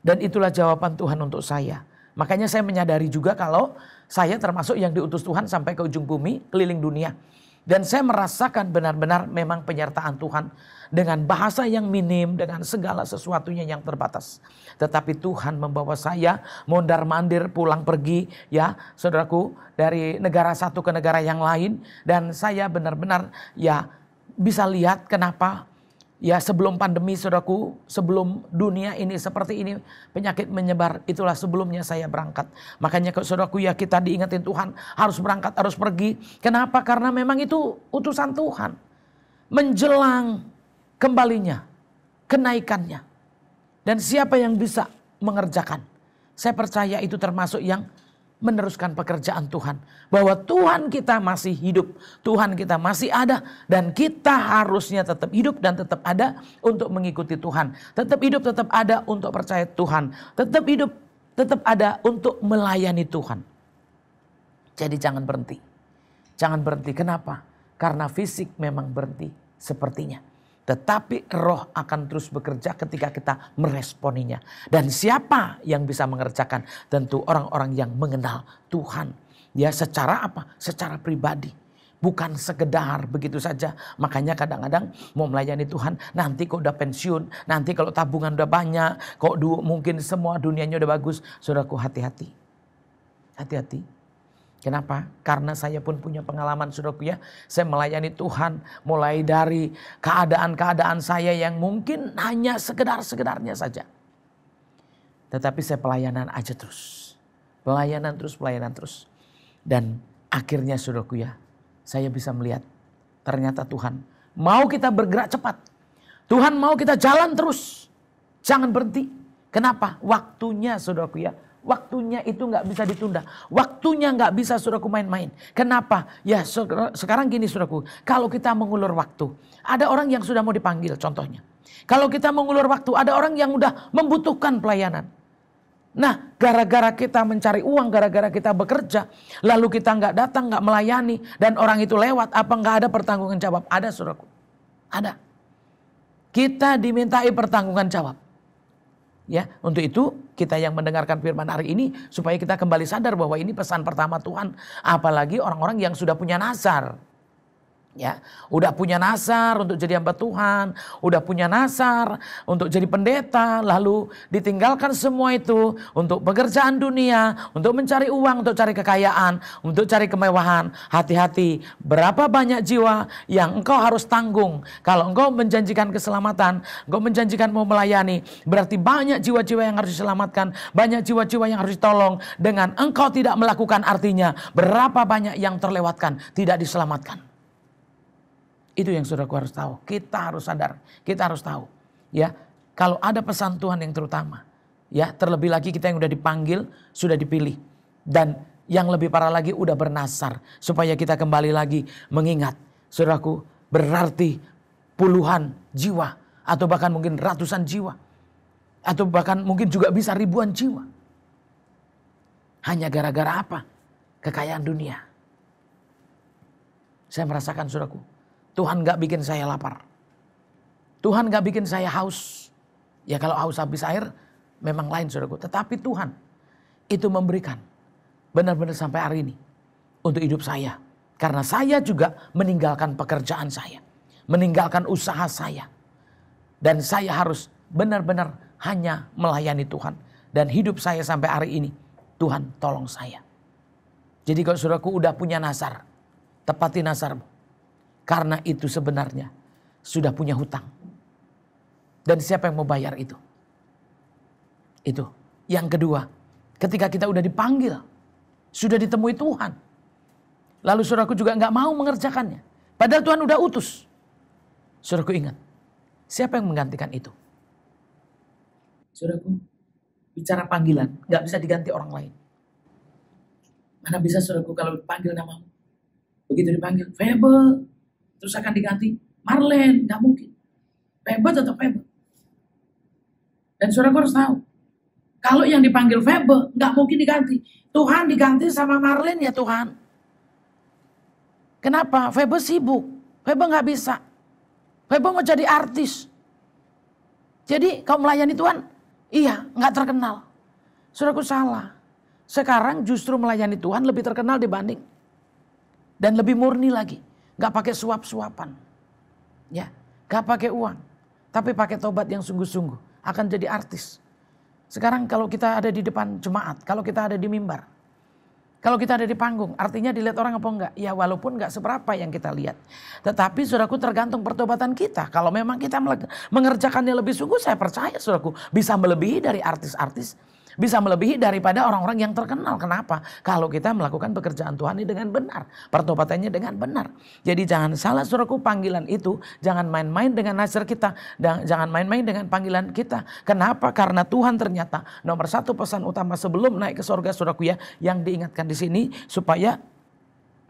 Dan itulah jawaban Tuhan untuk saya. Makanya saya menyadari juga kalau saya termasuk yang diutus Tuhan sampai ke ujung bumi, keliling dunia. Dan saya merasakan benar-benar memang penyertaan Tuhan dengan bahasa yang minim, dengan segala sesuatunya yang terbatas. Tetapi Tuhan membawa saya mondar-mandir pulang pergi ya saudaraku, dari negara satu ke negara yang lain. Dan saya benar-benar ya bisa lihat kenapa ya sebelum pandemi saudaraku, sebelum dunia ini seperti ini penyakit menyebar, itulah sebelumnya saya berangkat. Makanya saudaraku ya, kita diingetin Tuhan harus berangkat, harus pergi. Kenapa? Karena memang itu utusan Tuhan. Menjelang kembalinya, kenaikannya. Dan siapa yang bisa mengerjakan? Saya percaya itu termasuk yang meneruskan pekerjaan Tuhan. Bahwa Tuhan kita masih hidup, Tuhan kita masih ada. Dan kita harusnya tetap hidup dan tetap ada untuk mengikuti Tuhan. Tetap hidup, tetap ada untuk percaya Tuhan. Tetap hidup, tetap ada untuk melayani Tuhan. Jadi jangan berhenti. Jangan berhenti. Kenapa? Karena fisik memang berhenti sepertinya. Tetapi roh akan terus bekerja ketika kita meresponinya. Dan siapa yang bisa mengerjakan? Tentu orang-orang yang mengenal Tuhan. Ya, secara apa? Secara pribadi. Bukan sekedar begitu saja. Makanya kadang-kadang mau melayani Tuhan, nanti kok udah pensiun, nanti kalau tabungan udah banyak, kok mungkin semua dunianya udah bagus. Saudaraku, hati-hati. Hati-hati. Kenapa? Karena saya pun punya pengalaman, saudaraku ya. Saya melayani Tuhan mulai dari keadaan-keadaan saya yang mungkin hanya sekedar-sekedarnya saja. Tetapi saya pelayanan aja terus. Pelayanan terus. Dan akhirnya saudaraku ya, saya bisa melihat ternyata Tuhan mau kita bergerak cepat. Tuhan mau kita jalan terus. Jangan berhenti. Kenapa? Waktunya saudaraku ya. Waktunya itu gak bisa ditunda. Waktunya gak bisa saudaraku main-main. Kenapa? Ya sekarang gini saudaraku. Kalau kita mengulur waktu. Ada orang yang sudah mau dipanggil contohnya. Kalau kita mengulur waktu. Ada orang yang udah membutuhkan pelayanan. Nah, gara-gara kita mencari uang. Gara-gara kita bekerja. Lalu kita gak datang, gak melayani. Dan orang itu lewat. Apa gak ada pertanggungan jawab? Ada saudaraku. Ada. Kita dimintai pertanggungan jawab. Ya, untuk itu kita yang mendengarkan firman hari ini supaya kita kembali sadar bahwa ini pesan pertama Tuhan, apalagi orang-orang yang sudah punya nazar. Ya, udah punya nazar untuk jadi hamba Tuhan, udah punya nazar untuk jadi pendeta, lalu ditinggalkan semua itu untuk pekerjaan dunia, untuk mencari uang, untuk cari kekayaan, untuk cari kemewahan. Hati-hati, berapa banyak jiwa yang engkau harus tanggung. Kalau engkau menjanjikan keselamatan, engkau menjanjikan mau melayani, berarti banyak jiwa-jiwa yang harus diselamatkan, banyak jiwa-jiwa yang harus ditolong. Dengan engkau tidak melakukan, artinya berapa banyak yang terlewatkan, tidak diselamatkan. Itu yang saudaraku harus tahu. Kita harus sadar. Kita harus tahu. Ya, kalau ada pesan Tuhan yang terutama. Ya, terlebih lagi kita yang udah dipanggil, sudah dipilih. Dan yang lebih parah lagi udah bernasar. Supaya kita kembali lagi mengingat. Saudaraku, berarti puluhan jiwa. Atau bahkan mungkin ratusan jiwa. Atau bahkan mungkin juga bisa ribuan jiwa. Hanya gara-gara apa? Kekayaan dunia. Saya merasakan saudaraku. Tuhan gak bikin saya lapar. Tuhan gak bikin saya haus. Ya kalau haus habis air memang lain saudaraku. Tetapi Tuhan itu memberikan benar-benar sampai hari ini untuk hidup saya. Karena saya juga meninggalkan pekerjaan saya. Meninggalkan usaha saya. Dan saya harus benar-benar hanya melayani Tuhan. Dan hidup saya sampai hari ini Tuhan tolong saya. Jadi kalau saudaraku udah punya nazar, tepati nazarmu. Karena itu sebenarnya sudah punya hutang. Dan siapa yang mau bayar itu? Itu. Yang kedua, ketika kita udah dipanggil, sudah ditemui Tuhan. Lalu saudaraku juga gak mau mengerjakannya. Padahal Tuhan udah utus. Saudaraku ingat, siapa yang menggantikan itu? Saudaraku, bicara panggilan gak bisa diganti orang lain. Mana bisa saudaraku kalau dipanggil namamu. Begitu dipanggil, Febe. Terus akan diganti Marlen, gak mungkin. Febe tetap Febe. Dan saudara harus tahu, kalau yang dipanggil Febe gak mungkin diganti. Tuhan diganti sama Marlen ya Tuhan. Kenapa? Febe sibuk. Febe gak bisa. Febe mau jadi artis. Jadi kalau melayani Tuhan, iya gak terkenal. Saudaraku salah. Sekarang justru melayani Tuhan lebih terkenal dibanding. Dan lebih murni lagi. Gak pakai suap-suapan. Ya, gak pakai uang. Tapi pakai tobat yang sungguh-sungguh. Akan jadi artis. Sekarang kalau kita ada di depan jemaat. Kalau kita ada di mimbar. Kalau kita ada di panggung. Artinya dilihat orang apa enggak? Ya walaupun gak seberapa yang kita lihat. Tetapi saudaraku tergantung pertobatan kita. Kalau memang kita mengerjakannya lebih sungguh. Saya percaya saudaraku bisa melebihi dari artis-artis. Bisa melebihi daripada orang-orang yang terkenal. Kenapa? Kalau kita melakukan pekerjaan Tuhan ini dengan benar. Pertobatannya dengan benar. Jadi jangan salah saudaraku, panggilan itu jangan main-main dengan nazar kita. Dan jangan main-main dengan panggilan kita. Kenapa? Karena Tuhan ternyata nomor satu pesan utama sebelum naik ke surga saudaraku ya. Yang diingatkan di sini supaya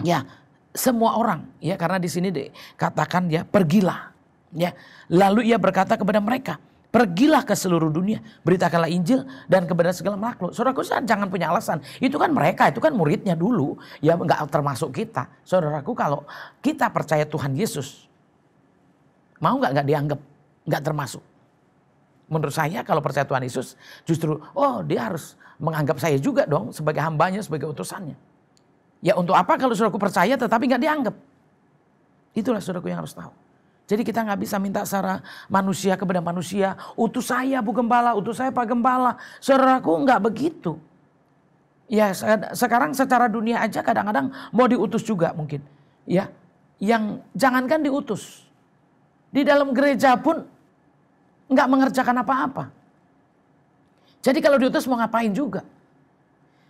ya semua orang ya, karena di sini dikatakan ya pergilah. Ya, lalu ia berkata kepada mereka, pergilah ke seluruh dunia, beritakanlah Injil dan kepada segala makhluk. Saudaraku, jangan punya alasan. Itu kan mereka, itu kan muridnya dulu. Ya nggak termasuk kita. Saudaraku, kalau kita percaya Tuhan Yesus, mau nggak dianggap? Nggak termasuk. Menurut saya kalau percaya Tuhan Yesus, justru dia harus menganggap saya juga dong sebagai hambanya, sebagai utusannya. Ya untuk apa kalau saudaraku percaya tetapi nggak dianggap? Itulah saudaraku yang harus tahu. Jadi kita nggak bisa minta secara manusia kepada manusia. Utus saya Bu Gembala, utus saya Pak Gembala. Saudaraku nggak begitu. Ya sekarang secara dunia aja kadang-kadang mau diutus juga mungkin. Ya, yang jangankan diutus. Di dalam gereja pun nggak mengerjakan apa-apa. Jadi kalau diutus mau ngapain juga.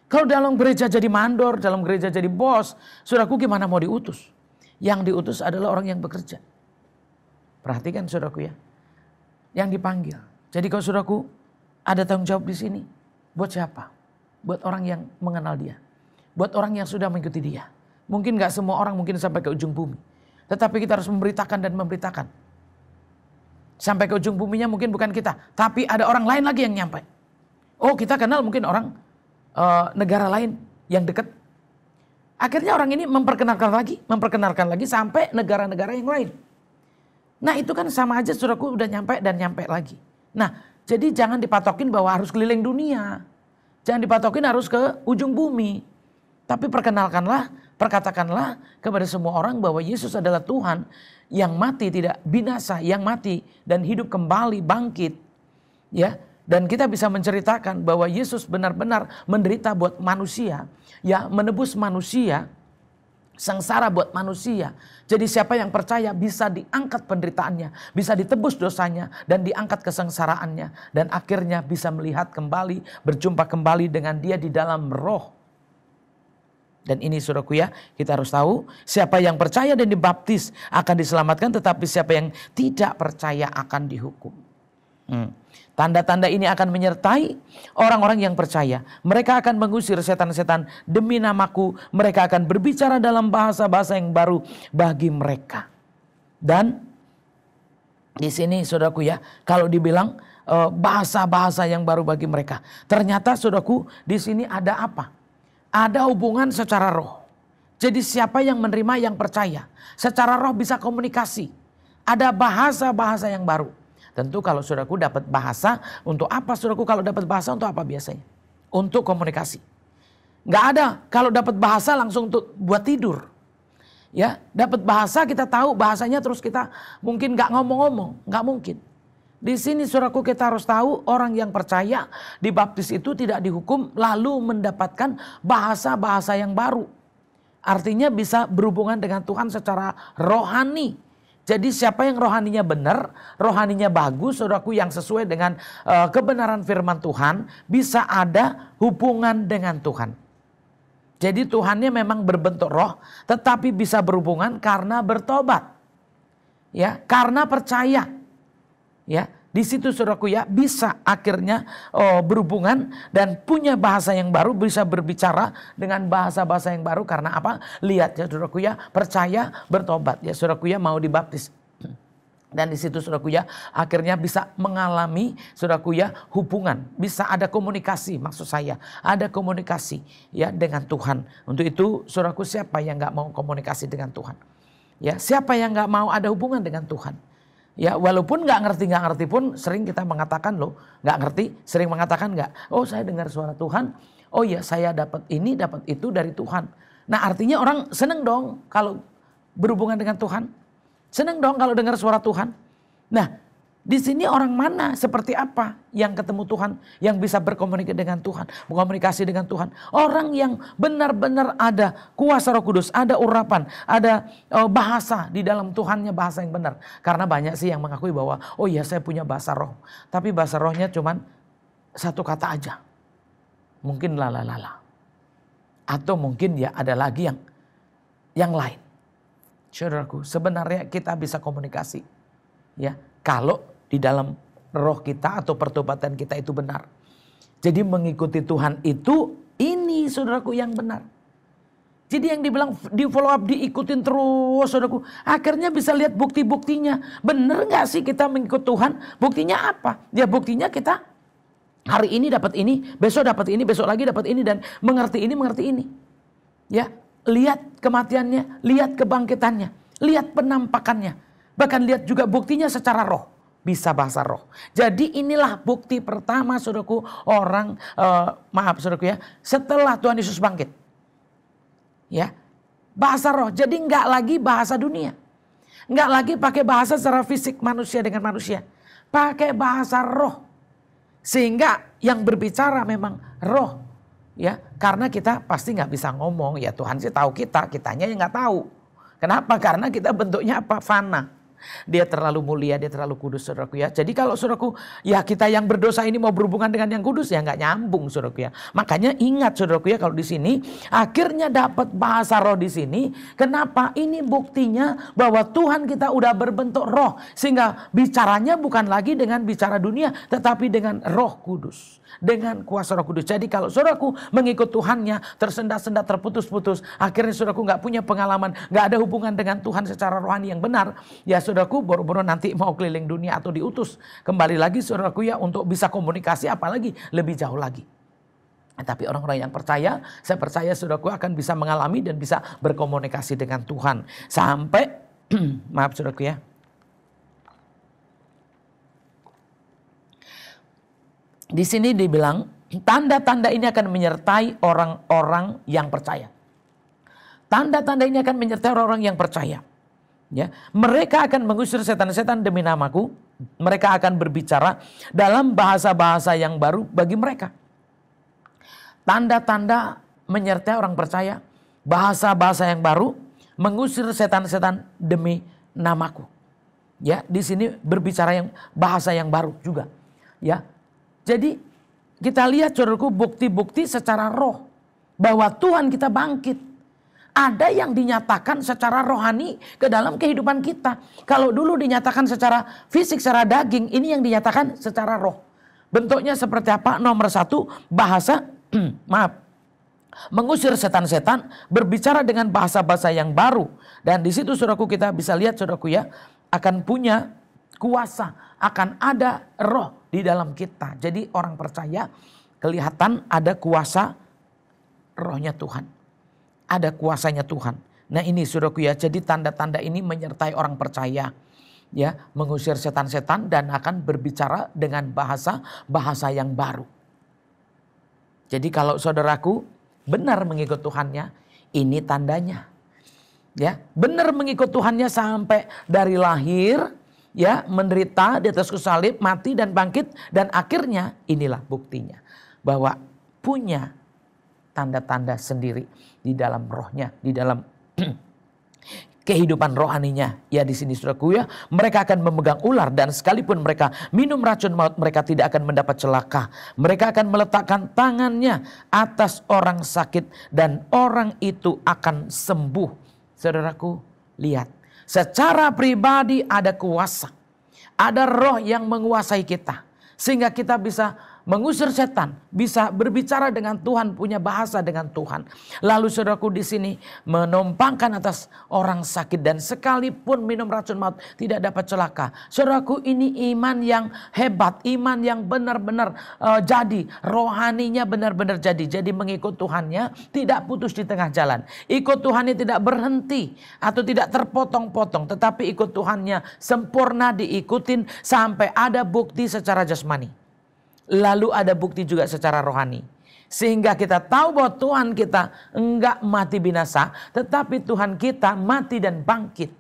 Kalau dalam gereja jadi mandor, dalam gereja jadi bos. Saudaraku gimana mau diutus? Yang diutus adalah orang yang bekerja. Perhatikan saudaraku ya, yang dipanggil. Jadi kalau saudaraku ada tanggung jawab di sini, buat siapa? Buat orang yang mengenal dia, buat orang yang sudah mengikuti dia. Mungkin nggak semua orang mungkin sampai ke ujung bumi, tetapi kita harus memberitakan dan memberitakan. Sampai ke ujung buminya mungkin bukan kita, tapi ada orang lain lagi yang nyampe. Oh kita kenal mungkin orang negara lain yang dekat. Akhirnya orang ini memperkenalkan lagi sampai negara-negara yang lain. Nah itu kan sama aja saudaraku udah nyampe dan nyampe lagi. Nah jadi jangan dipatokin bahwa harus keliling dunia. Jangan dipatokin harus ke ujung bumi. Tapi perkatakanlah kepada semua orang bahwa Yesus adalah Tuhan yang mati tidak binasa, yang mati dan hidup kembali bangkit. Ya, dan kita bisa menceritakan bahwa Yesus benar-benar menderita buat manusia, ya menebus manusia. Sengsara buat manusia. Jadi siapa yang percaya bisa diangkat penderitaannya, bisa ditebus dosanya dan diangkat kesengsaraannya. Dan akhirnya bisa melihat kembali, berjumpa kembali dengan dia di dalam roh. Dan ini saudaraku ya, kita harus tahu siapa yang percaya dan dibaptis akan diselamatkan, tetapi siapa yang tidak percaya akan dihukum. Tanda-tanda ini akan menyertai orang-orang yang percaya. Mereka akan mengusir setan-setan demi namaku. Mereka akan berbicara dalam bahasa-bahasa yang baru bagi mereka. Dan di sini saudaraku ya, kalau dibilang bahasa-bahasa yang baru bagi mereka. Ternyata saudaraku di sini ada apa? Ada hubungan secara roh. Jadi siapa yang menerima, yang percaya. Secara roh bisa komunikasi. Ada bahasa-bahasa yang baru. Tentu kalau saudaraku dapat bahasa, untuk apa saudaraku kalau dapat bahasa untuk apa biasanya? Untuk komunikasi. Nggak ada kalau dapat bahasa langsung untuk buat tidur. Ya, dapat bahasa kita tahu bahasanya terus kita mungkin nggak ngomong-ngomong, nggak mungkin. Di sini saudaraku kita harus tahu orang yang percaya dibaptis itu tidak dihukum lalu mendapatkan bahasa-bahasa yang baru. Artinya bisa berhubungan dengan Tuhan secara rohani. Jadi siapa yang rohaninya benar, rohaninya bagus, saudaraku yang sesuai dengan kebenaran firman Tuhan, bisa ada hubungan dengan Tuhan. Jadi Tuhannya memang berbentuk roh, tetapi bisa berhubungan karena bertobat. Ya, karena percaya. Ya, di situ saudaraku ya bisa akhirnya berhubungan dan punya bahasa yang baru, bisa berbicara dengan bahasa-bahasa yang baru karena apa? Lihat ya saudaraku ya, percaya, bertobat ya saudaraku ya, mau dibaptis. Dan di situ saudaraku ya akhirnya bisa mengalami saudaraku ya hubungan, bisa ada komunikasi, maksud saya ada komunikasi ya dengan Tuhan. Untuk itu saudaraku, siapa yang nggak mau komunikasi dengan Tuhan? Ya, siapa yang nggak mau ada hubungan dengan Tuhan? Ya walaupun nggak ngerti pun sering kita mengatakan loh, nggak ngerti sering mengatakan nggak. Oh saya dengar suara Tuhan, oh ya saya dapat ini dapat itu dari Tuhan. Nah artinya orang seneng dong kalau berhubungan dengan Tuhan, seneng dong kalau dengar suara Tuhan. Nah di sini orang mana seperti apa yang ketemu Tuhan, yang bisa berkomunikasi dengan Tuhan, berkomunikasi dengan Tuhan. Orang yang benar-benar ada kuasa Roh Kudus, ada urapan, ada bahasa di dalam Tuhannya, bahasa yang benar. Karena banyak sih yang mengakui bahwa oh iya saya punya bahasa roh, tapi bahasa rohnya cuman satu kata aja. mungkin lala. Atau mungkin ya ada lagi yang lain. Saudaraku, sebenarnya kita bisa komunikasi. Ya, kalau di dalam roh kita atau pertobatan kita itu benar. Jadi mengikuti Tuhan itu, ini saudaraku yang benar. Jadi yang dibilang di follow up, diikutin terus saudaraku. Akhirnya bisa lihat bukti-buktinya. Bener gak sih kita mengikut Tuhan? Buktinya apa? Ya buktinya kita hari ini dapat ini, besok dapat ini, besok lagi dapat ini. Dan mengerti ini. Ya, lihat kematiannya, lihat kebangkitannya, lihat penampakannya. Bahkan lihat juga buktinya secara roh. Bisa bahasa roh. Jadi inilah bukti pertama saudaraku saudaraku ya. Setelah Tuhan Yesus bangkit. Ya, bahasa roh. Jadi nggak lagi bahasa dunia, nggak lagi pakai bahasa secara fisik manusia dengan manusia, pakai bahasa roh, sehingga yang berbicara memang roh, ya. Karena kita pasti nggak bisa ngomong, ya Tuhan sih tahu kitanya yang nggak tahu. Kenapa? Karena kita bentuknya apa? Fana. Dia terlalu mulia, dia terlalu kudus saudaraku ya. Jadi kalau saudaraku ya kita yang berdosa ini mau berhubungan dengan yang kudus ya nggak nyambung saudaraku ya. Makanya ingat saudaraku ya kalau di sini akhirnya dapat bahasa roh di sini. Kenapa? Ini buktinya bahwa Tuhan kita udah berbentuk roh. Sehingga bicaranya bukan lagi dengan bicara dunia tetapi dengan roh kudus. Dengan kuasa roh kudus. Jadi kalau saudaraku mengikut Tuhannya tersendat-sendat terputus-putus. Akhirnya saudaraku nggak punya pengalaman. Nggak ada hubungan dengan Tuhan secara rohani yang benar. Ya saudaraku boro-boro nanti mau keliling dunia atau diutus. Kembali lagi saudaraku ya untuk bisa komunikasi apalagi lebih jauh lagi. Tapi orang-orang yang percaya, saya percaya saudaraku akan bisa mengalami dan bisa berkomunikasi dengan Tuhan. Sampai, maaf saudaraku ya. Di sini dibilang tanda-tanda ini akan menyertai orang-orang yang percaya. Tanda-tanda ini akan menyertai orang-orang yang percaya. Ya, mereka akan mengusir setan-setan demi namaku. Mereka akan berbicara dalam bahasa-bahasa yang baru bagi mereka. Tanda-tanda menyertai orang percaya, bahasa-bahasa yang baru, mengusir setan-setan demi namaku. Ya, di sini berbicara yang bahasa yang baru juga. Ya. Jadi kita lihat saudaraku bukti-bukti secara roh bahwa Tuhan kita bangkit. Ada yang dinyatakan secara rohani ke dalam kehidupan kita. Kalau dulu dinyatakan secara fisik, secara daging, ini yang dinyatakan secara roh. Bentuknya seperti apa? Nomor 1, bahasa, mengusir setan-setan, berbicara dengan bahasa-bahasa yang baru. Dan di situ saudaraku kita bisa lihat saudaraku ya, akan punya kuasa, akan ada roh di dalam kita. Jadi orang percaya kelihatan ada kuasa rohnya Tuhan. Ada kuasanya Tuhan. Nah ini saudaraku ya, jadi tanda-tanda ini menyertai orang percaya. Ya, mengusir setan-setan dan akan berbicara dengan bahasa yang baru. Jadi kalau saudaraku benar mengikut Tuhannya, ini tandanya. Ya, benar mengikut Tuhannya sampai dari lahir, ya, menderita di atas kayu salib, mati dan bangkit, dan akhirnya inilah buktinya bahwa punya tanda-tanda sendiri di dalam rohnya, di dalam kehidupan rohaninya. Ya di sini saudaraku ya, mereka akan memegang ular dan sekalipun mereka minum racun maut, mereka tidak akan mendapat celaka. Mereka akan meletakkan tangannya atas orang sakit dan orang itu akan sembuh. Saudaraku, lihat. Secara pribadi ada kuasa. Ada roh yang menguasai kita. Sehingga kita bisa mengusir setan, bisa berbicara dengan Tuhan, punya bahasa dengan Tuhan. Lalu saudaraku di sini menumpangkan atas orang sakit dan sekalipun minum racun maut tidak dapat celaka. Saudaraku ini iman yang hebat, iman yang benar-benar jadi, rohaninya benar-benar jadi. Jadi mengikut Tuhannya tidak putus di tengah jalan. Ikut Tuhannya tidak berhenti atau tidak terpotong-potong, tetapi ikut Tuhannya sempurna diikutin sampai ada bukti secara jasmani. Lalu ada bukti juga secara rohani. Sehingga kita tahu bahwa Tuhan kita enggak mati binasa. Tetapi Tuhan kita mati dan bangkit.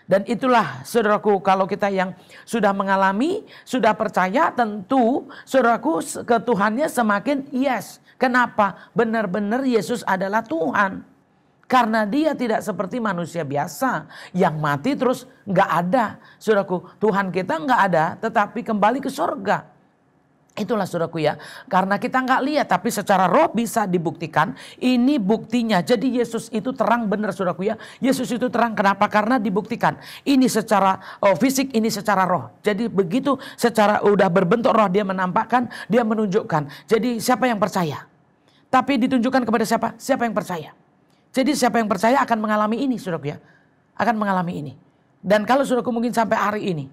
Dan itulah saudaraku kalau kita yang sudah mengalami, sudah percaya tentu saudaraku ke Tuhannya semakin yes. Kenapa? Benar-benar Yesus adalah Tuhan. Karena dia tidak seperti manusia biasa yang mati terus enggak ada. Saudaraku Tuhan kita enggak ada tetapi kembali ke surga. Itulah saudaraku ya, karena kita nggak lihat tapi secara roh bisa dibuktikan. Ini buktinya. Jadi Yesus itu terang benar saudaraku ya. Yesus itu terang kenapa? Karena dibuktikan. Ini secara fisik, ini secara roh. Jadi begitu secara udah berbentuk roh dia menampakkan, dia menunjukkan. Jadi siapa yang percaya? Tapi ditunjukkan kepada siapa? Siapa yang percaya? Jadi siapa yang percaya akan mengalami ini saudaraku ya. Akan mengalami ini. Dan kalau saudaraku mungkin sampai hari ini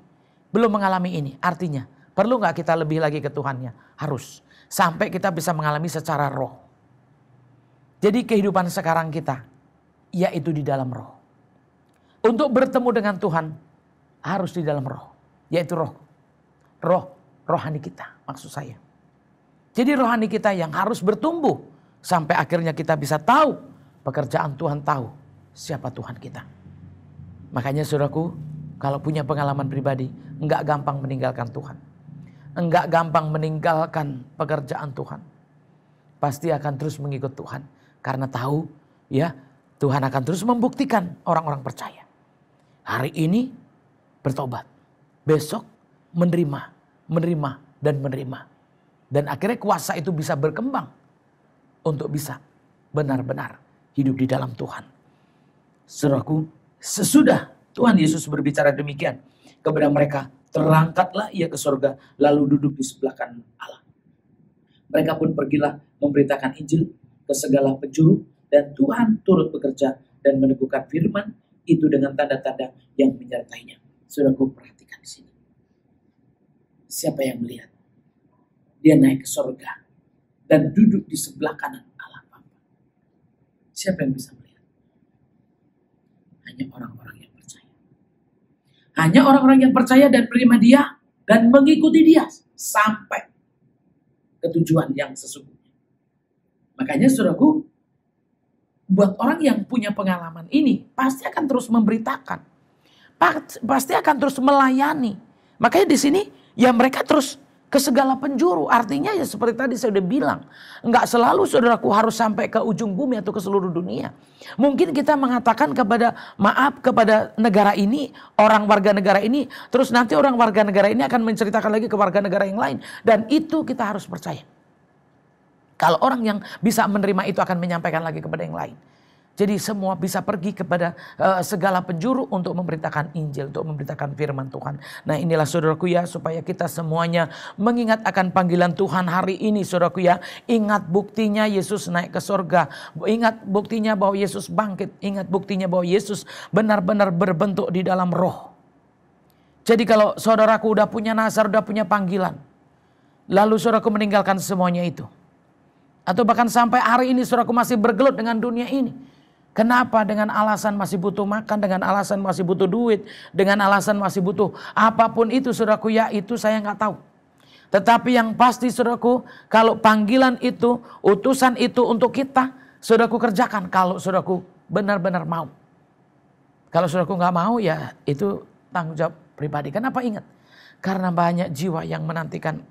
belum mengalami ini, artinya perlu nggak kita lebih lagi ke Tuhannya? Harus. Sampai kita bisa mengalami secara roh. Jadi kehidupan sekarang kita, yaitu di dalam roh. Untuk bertemu dengan Tuhan, harus di dalam roh. Yaitu roh. Rohani kita maksud saya. Jadi rohani kita yang harus bertumbuh. Sampai akhirnya kita bisa tahu pekerjaan Tuhan, tahu siapa Tuhan kita. Makanya saudaraku, kalau punya pengalaman pribadi, enggak gampang meninggalkan Tuhan. Enggak gampang meninggalkan pekerjaan Tuhan. Pasti akan terus mengikut Tuhan. Karena tahu ya Tuhan akan terus membuktikan orang-orang percaya. Hari ini bertobat. Besok menerima dan menerima. Dan akhirnya kuasa itu bisa berkembang. Untuk bisa benar-benar hidup di dalam Tuhan. Saudaraku, sesudah Tuhan Yesus berbicara demikian kepada mereka, terangkatlah ia ke surga, lalu duduk di sebelah kanan Allah. Mereka pun pergilah memberitakan Injil ke segala penjuru, dan Tuhan turut bekerja dan meneguhkan firman itu dengan tanda-tanda yang menyertainya. Saudaraku, perhatikan di sini. Siapa yang melihat? Dia naik ke surga dan duduk di sebelah kanan Allah Bapa. Siapa yang bisa melihat? Hanya orang-orang yang percaya. Hanya orang-orang yang percaya dan menerima dia dan mengikuti dia sampai ke tujuan yang sesungguhnya. Makanya saudaraku, buat orang yang punya pengalaman ini pasti akan terus memberitakan. Pasti akan terus melayani. Makanya di sini ya mereka terus ke segala penjuru. Artinya ya seperti tadi saya udah bilang. Enggak selalu saudaraku harus sampai ke ujung bumi atau ke seluruh dunia. Mungkin kita mengatakan kepada negara ini, orang warga negara ini. Terus nanti orang warga negara ini akan menceritakan lagi ke warga negara yang lain. Dan itu kita harus percaya. Kalau orang yang bisa menerima itu akan menyampaikan lagi kepada yang lain. Jadi semua bisa pergi kepada segala penjuru untuk memberitakan Injil, untuk memberitakan firman Tuhan. Nah inilah saudaraku ya, supaya kita semuanya mengingat akan panggilan Tuhan hari ini saudaraku ya. Ingat buktinya Yesus naik ke surga. Ingat buktinya bahwa Yesus bangkit. Ingat buktinya bahwa Yesus benar-benar berbentuk di dalam roh. Jadi kalau saudaraku udah punya nazar, udah punya panggilan. Lalu saudaraku meninggalkan semuanya itu. Atau bahkan sampai hari ini saudaraku masih bergelut dengan dunia ini. Kenapa? Dengan alasan masih butuh makan, dengan alasan masih butuh duit, dengan alasan masih butuh apapun itu saudaraku ya, itu saya nggak tahu. Tetapi yang pasti saudaraku, kalau panggilan itu, utusan itu untuk kita, saudaraku kerjakan kalau saudaraku benar-benar mau. Kalau saudaraku nggak mau ya itu tanggung jawab pribadi. Kenapa? Ingat, karena banyak jiwa yang menantikan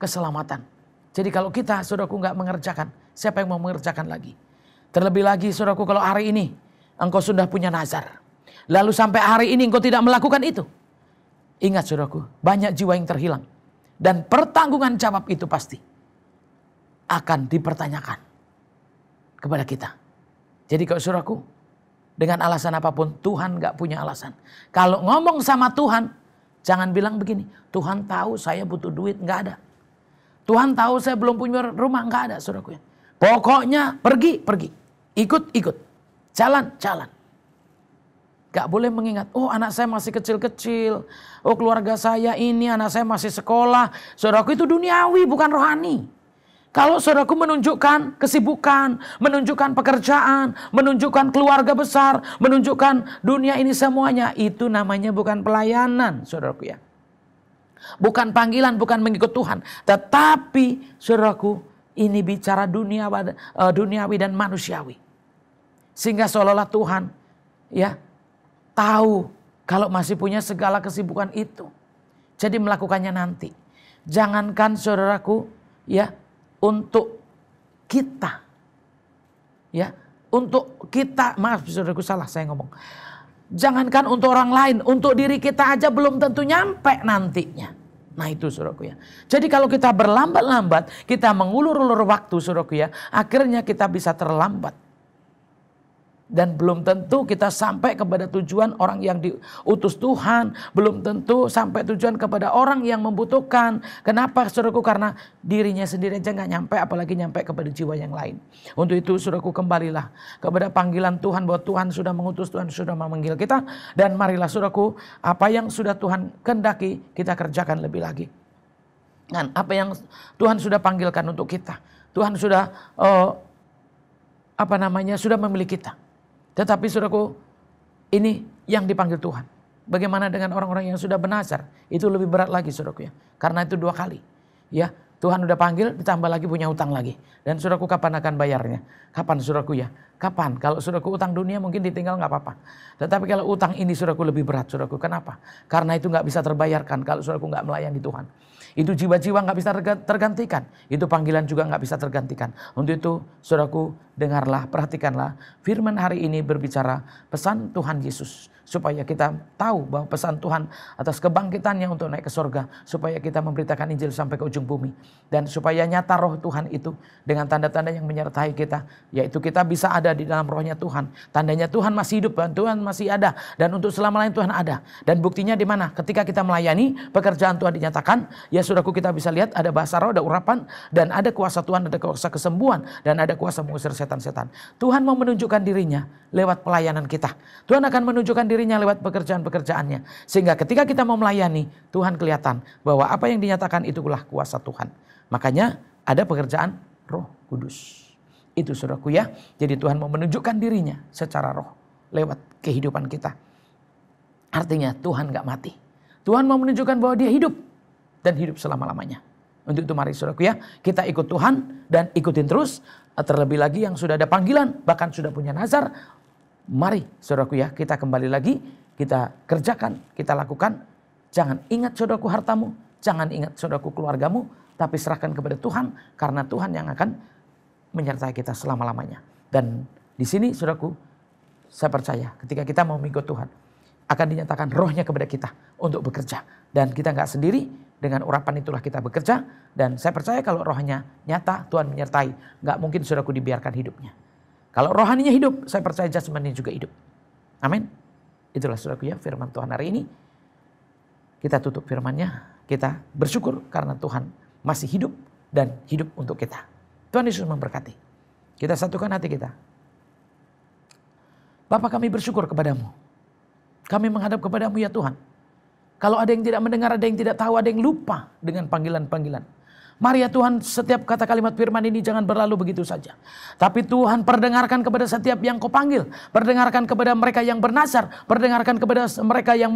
keselamatan. Jadi kalau kita saudaraku nggak mengerjakan, siapa yang mau mengerjakan lagi? Terlebih lagi saudaraku kalau hari ini engkau sudah punya nazar. Lalu sampai hari ini engkau tidak melakukan itu. Ingat saudaraku, banyak jiwa yang terhilang. Dan pertanggungan jawab itu pasti akan dipertanyakan kepada kita. Jadi kalau saudaraku, dengan alasan apapun, Tuhan gak punya alasan. Kalau ngomong sama Tuhan, jangan bilang begini, Tuhan tahu saya butuh duit, gak ada. Tuhan tahu saya belum punya rumah, gak ada saudaraku ya. Pokoknya pergi. Ikut. Jalan. Gak boleh mengingat, oh anak saya masih kecil-kecil. Oh keluarga saya ini, anak saya masih sekolah. Saudaraku itu duniawi, bukan rohani. Kalau saudaraku menunjukkan kesibukan, menunjukkan pekerjaan, menunjukkan keluarga besar, menunjukkan dunia ini semuanya. Itu namanya bukan pelayanan saudaraku ya. Bukan panggilan, bukan mengikut Tuhan. Tetapi saudaraku, ini bicara duniawi dan manusiawi. Sehingga seolah-olah Tuhan ya tahu kalau masih punya segala kesibukan itu. Jadi melakukannya nanti. Jangankan saudaraku ya untuk kita. Ya, untuk kita, maaf saudaraku salah saya ngomong. Jangankan untuk orang lain, untuk diri kita aja belum tentu nyampe nantinya. Nah itu saudaraku ya. Jadi kalau kita berlambat-lambat, kita mengulur-ulur waktu saudaraku ya, akhirnya kita bisa terlambat. Dan belum tentu kita sampai kepada tujuan orang yang diutus Tuhan. Belum tentu sampai tujuan kepada orang yang membutuhkan. Kenapa saudaraku? Karena dirinya sendiri aja gak nyampe, apalagi nyampe kepada jiwa yang lain. Untuk itu saudaraku, kembalilah kepada panggilan Tuhan, bahwa Tuhan sudah mengutus, Tuhan sudah memanggil kita. Dan marilah saudaraku, apa yang sudah Tuhan kehendaki kita kerjakan lebih lagi. Dan apa yang Tuhan sudah panggilkan untuk kita, Tuhan sudah sudah memilih kita. Tetapi saudaraku, ini yang dipanggil Tuhan. Bagaimana dengan orang-orang yang sudah bernazar? Itu lebih berat lagi saudaraku ya. Karena itu 2 kali. Ya, Tuhan udah panggil, ditambah lagi punya utang lagi. Dan saudaraku, kapan akan bayarnya? Kapan saudaraku ya? Kapan? Kalau saudaraku utang dunia mungkin ditinggal gak apa-apa. Tetapi kalau utang ini saudaraku lebih berat saudaraku. Kenapa? Karena itu gak bisa terbayarkan kalau saudaraku gak melayani Tuhan. Itu jiwa-jiwa gak bisa tergantikan. Itu panggilan juga gak bisa tergantikan. Untuk itu saudaraku, dengarlah, perhatikanlah. Firman hari ini berbicara pesan Tuhan Yesus. Supaya kita tahu bahwa pesan Tuhan atas kebangkitannya untuk naik ke surga. Supaya kita memberitakan Injil sampai ke ujung bumi. Dan supaya nyata roh Tuhan itu dengan tanda-tanda yang menyertai kita. Yaitu kita bisa ada di dalam rohnya Tuhan. Tandanya Tuhan masih hidup dan Tuhan masih ada. Dan untuk selama-lamanya Tuhan ada. Dan buktinya di mana? Ketika kita melayani, pekerjaan Tuhan dinyatakan. Ya saudaraku, kita bisa lihat ada bahasa roh, ada urapan. Dan ada kuasa Tuhan, ada kuasa kesembuhan. Dan ada kuasa mengusir setan-setan. Tuhan mau menunjukkan dirinya lewat pelayanan kita. Tuhan akan menunjukkan dirinya lewat pekerjaan-pekerjaannya. Sehingga ketika kita mau melayani, Tuhan kelihatan bahwa apa yang dinyatakan itulah kuasa Tuhan. Makanya ada pekerjaan Roh Kudus. Itu saudaraku ya. Jadi Tuhan mau menunjukkan dirinya secara roh lewat kehidupan kita. Artinya Tuhan gak mati. Tuhan mau menunjukkan bahwa dia hidup dan hidup selama-lamanya. Untuk itu mari saudaraku ya, kita ikut Tuhan dan ikutin terus. Terlebih lagi yang sudah ada panggilan, bahkan sudah punya nazar. Mari saudaraku ya, kita kembali lagi, kita kerjakan, kita lakukan. Jangan ingat saudaraku hartamu, jangan ingat saudaraku keluargamu, tapi serahkan kepada Tuhan, karena Tuhan yang akan menyertai kita selama-lamanya. Dan di sini saudaraku, saya percaya ketika kita mau mengikut Tuhan, akan dinyatakan rohnya kepada kita untuk bekerja. Dan kita gak sendiri, dengan urapan itulah kita bekerja. Dan saya percaya kalau rohnya nyata, Tuhan menyertai. Gak mungkin saudaraku dibiarkan hidupnya. Kalau rohaninya hidup, saya percaya jasmani juga hidup. Amin. Itulah saudaraku ya firman Tuhan hari ini. Kita tutup firmannya. Kita bersyukur karena Tuhan masih hidup dan hidup untuk kita. Tuhan Yesus memberkati. Kita satukan hati kita. Bapa, kami bersyukur kepadamu. Kami menghadap kepadamu ya Tuhan. Kalau ada yang tidak mendengar, ada yang tidak tahu, ada yang lupa dengan panggilan-panggilan. Mari ya Tuhan, setiap kata kalimat firman ini jangan berlalu begitu saja. Tapi Tuhan, perdengarkan kepada setiap yang kau panggil. Perdengarkan kepada mereka yang bernazar. Perdengarkan kepada mereka yang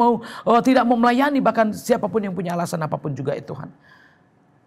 tidak mau melayani. Bahkan siapapun yang punya alasan apapun juga ya Tuhan.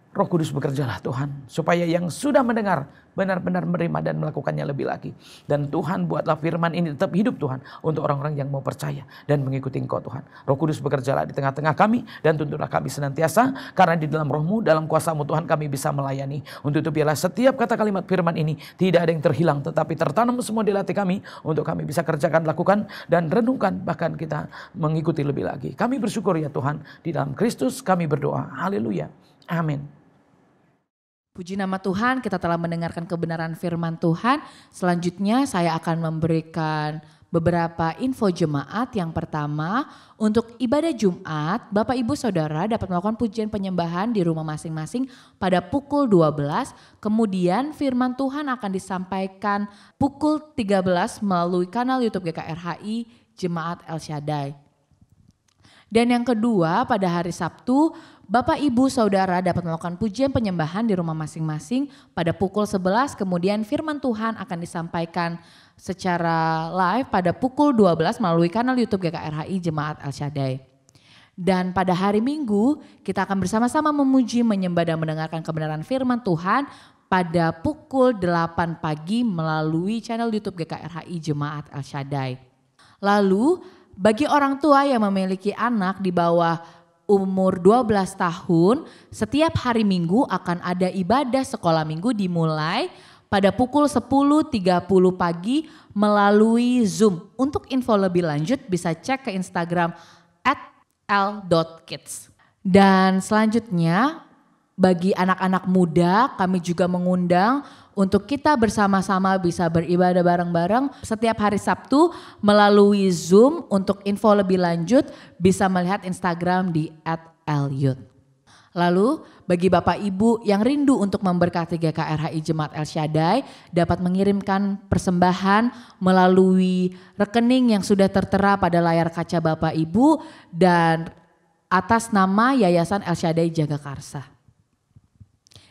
Roh Kudus bekerjalah Tuhan. Supaya yang sudah mendengar benar-benar menerima dan melakukannya lebih lagi. Dan Tuhan, buatlah firman ini tetap hidup Tuhan. Untuk orang-orang yang mau percaya dan mengikuti Engkau Tuhan. Roh Kudus bekerjalah di tengah-tengah kami. Dan tuntunlah kami senantiasa. Karena di dalam roh-Mu, dalam kuasa-Mu Tuhan kami bisa melayani. Untuk itu biarlah setiap kata kalimat firman ini tidak ada yang terhilang. Tetapi tertanam semua di hati kami. Untuk kami bisa kerjakan, lakukan dan renungkan. Bahkan kita mengikuti lebih lagi. Kami bersyukur ya Tuhan. Di dalam Kristus kami berdoa. Haleluya. Amin. Puji nama Tuhan, kita telah mendengarkan kebenaran firman Tuhan. Selanjutnya saya akan memberikan beberapa info jemaat. Yang pertama, untuk ibadah Jumat, Bapak Ibu Saudara dapat melakukan pujian penyembahan di rumah masing-masing pada pukul 12. Kemudian firman Tuhan akan disampaikan pukul 13 melalui kanal YouTube GKRHI Jemaat El Shaddai. Dan yang kedua, pada hari Sabtu, Bapak Ibu Saudara dapat melakukan pujian penyembahan di rumah masing-masing pada pukul 11. Kemudian firman Tuhan akan disampaikan secara live pada pukul 12 melalui kanal YouTube GKRHI Jemaat El Shaddai. Dan pada hari Minggu kita akan bersama-sama memuji, menyembah dan mendengarkan kebenaran firman Tuhan pada pukul 8 pagi melalui channel YouTube GKRHI Jemaat El Shaddai. Lalu bagi orang tua yang memiliki anak di bawah umur 12 tahun, setiap hari Minggu akan ada ibadah sekolah minggu dimulai pada pukul 10.30 pagi melalui Zoom. Untuk info lebih lanjut bisa cek ke Instagram @l.kids. Dan selanjutnya bagi anak-anak muda kami juga mengundang untuk kita bersama-sama bisa beribadah bareng-bareng setiap hari Sabtu melalui Zoom. Untuk info lebih lanjut bisa melihat Instagram di @elyouth. Lalu bagi Bapak Ibu yang rindu untuk memberkati GKRHI Jemaat El Shaddai dapat mengirimkan persembahan melalui rekening yang sudah tertera pada layar kaca Bapak Ibu dan atas nama Yayasan El Shaddai Jagakarsa.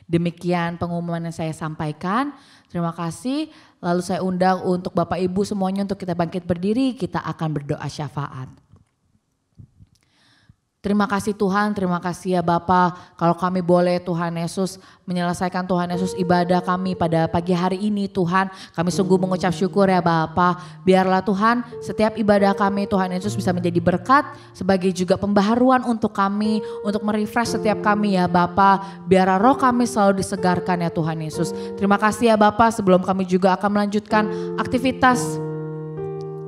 Demikian pengumuman yang saya sampaikan. Terima kasih. Lalu saya undang untuk Bapak Ibu semuanya untuk kita bangkit berdiri. Kita akan berdoa syafaat. Terima kasih Tuhan, terima kasih ya Bapa. Kalau kami boleh Tuhan Yesus menyelesaikan Tuhan Yesus ibadah kami pada pagi hari ini Tuhan. Kami sungguh mengucap syukur ya Bapa. Biarlah Tuhan setiap ibadah kami Tuhan Yesus bisa menjadi berkat. Sebagai juga pembaharuan untuk kami. Untuk merefresh setiap kami ya Bapa. Biar roh kami selalu disegarkan ya Tuhan Yesus. Terima kasih ya Bapa. Sebelum kami juga akan melanjutkan aktivitas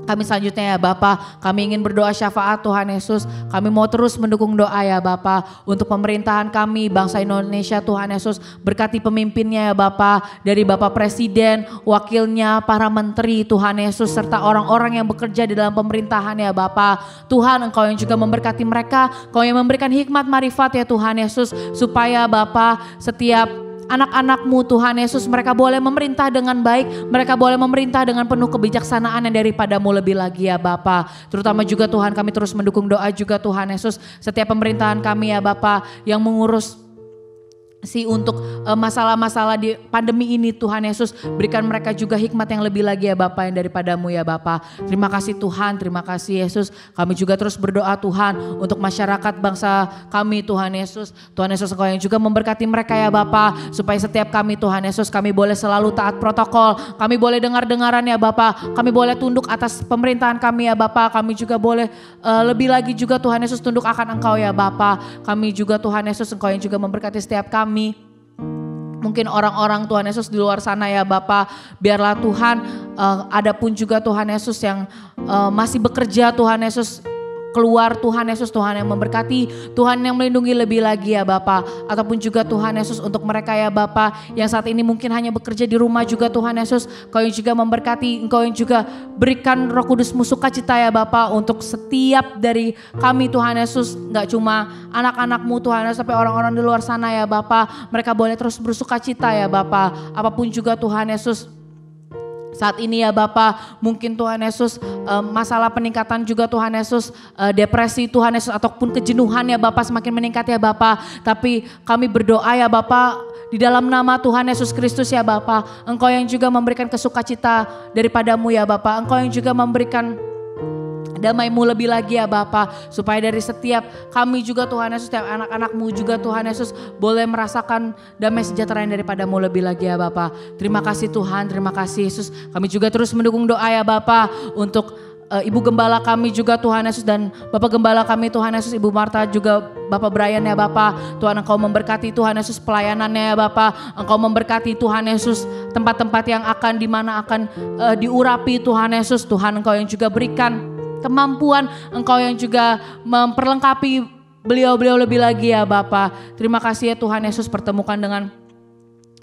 kami selanjutnya ya Bapa, kami ingin berdoa syafaat Tuhan Yesus. Kami mau terus mendukung doa ya Bapa untuk pemerintahan kami bangsa Indonesia Tuhan Yesus. Berkati pemimpinnya ya Bapa, dari Bapak Presiden, wakilnya, para menteri Tuhan Yesus serta orang-orang yang bekerja di dalam pemerintahan ya Bapa. Tuhan Engkau yang juga memberkati mereka, Engkau yang memberikan hikmat marifat ya Tuhan Yesus. Supaya Bapa setiap anak-anak-Mu Tuhan Yesus mereka boleh memerintah dengan baik, mereka boleh memerintah dengan penuh kebijaksanaan yang daripada-Mu lebih lagi ya Bapa. Terutama juga Tuhan kami terus mendukung doa juga Tuhan Yesus setiap pemerintahan kami ya Bapa yang mengurus untuk masalah-masalah di pandemi ini Tuhan Yesus, berikan mereka juga hikmat yang lebih lagi ya Bapa yang daripada-Mu ya Bapa. Terima kasih Tuhan, terima kasih Yesus. Kami juga terus berdoa Tuhan untuk masyarakat bangsa kami Tuhan Yesus. Tuhan Yesus Engkau yang juga memberkati mereka ya Bapa, supaya setiap kami Tuhan Yesus kami boleh selalu taat protokol, kami boleh dengar-dengaran ya Bapa, kami boleh tunduk atas pemerintahan kami ya Bapa. Kami juga boleh lebih lagi juga Tuhan Yesus tunduk akan Engkau ya Bapa. Kami juga Tuhan Yesus Engkau yang juga memberkati setiap kami. Mungkin orang-orang Tuhan Yesus di luar sana ya Bapa, biarlah Tuhan ada pun juga Tuhan Yesus yang masih bekerja Tuhan Yesus keluar Tuhan Yesus, Tuhan yang memberkati, Tuhan yang melindungi lebih lagi ya Bapa. Ataupun juga Tuhan Yesus untuk mereka ya Bapa yang saat ini mungkin hanya bekerja di rumah juga Tuhan Yesus, Engkau yang juga memberkati, Engkau yang juga berikan Roh Kudus-Mu sukacita ya Bapa untuk setiap dari kami Tuhan Yesus. Gak cuma anak-anak-Mu Tuhan Yesus, tapi orang-orang di luar sana ya Bapa, mereka boleh terus bersukacita ya Bapa. Apapun juga Tuhan Yesus saat ini ya Bapa, mungkin Tuhan Yesus masalah peningkatan juga Tuhan Yesus, depresi Tuhan Yesus ataupun kejenuhan ya Bapa semakin meningkat ya Bapa. Tapi kami berdoa ya Bapa di dalam nama Tuhan Yesus Kristus ya Bapa, Engkau yang juga memberikan kesukacita daripada-Mu ya Bapa, Engkau yang juga memberikan damai-Mu lebih lagi ya Bapa, supaya dari setiap kami juga Tuhan Yesus, setiap anak-anak-Mu juga Tuhan Yesus boleh merasakan damai sejahtera yang daripada-Mu lebih lagi ya Bapa. Terima kasih Tuhan, terima kasih Yesus. Kami juga terus mendukung doa ya Bapa untuk Ibu Gembala kami juga Tuhan Yesus dan Bapak Gembala kami Tuhan Yesus, Ibu Marta juga Bapak Brian ya Bapa. Tuhan Engkau memberkati Tuhan Yesus pelayanannya ya Bapa. Engkau memberkati Tuhan Yesus tempat-tempat yang akan dimana akan diurapi Tuhan Yesus. Tuhan Engkau yang juga berikan kemampuan, Engkau yang juga memperlengkapi beliau-beliau lebih lagi ya Bapa. Terima kasih ya Tuhan Yesus, pertemukan dengan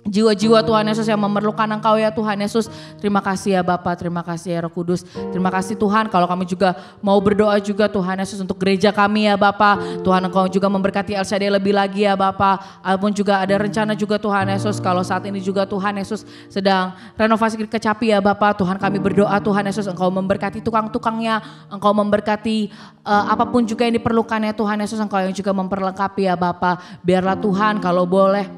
jiwa-jiwa Tuhan Yesus yang memerlukan Engkau ya Tuhan Yesus. Terima kasih ya Bapa, terima kasih ya Roh Kudus. Terima kasih Tuhan, kalau kami juga mau berdoa juga Tuhan Yesus untuk gereja kami ya Bapa. Tuhan Engkau juga memberkati El Shaddai lebih lagi ya Bapa. Ataupun juga ada rencana juga Tuhan Yesus, kalau saat ini juga Tuhan Yesus sedang renovasi Kecapi ya Bapa. Tuhan kami berdoa Tuhan Yesus, Engkau memberkati tukang-tukangnya, Engkau memberkati apapun juga yang diperlukan ya Tuhan Yesus. Engkau yang juga memperlengkapi ya Bapa. Biarlah Tuhan kalau boleh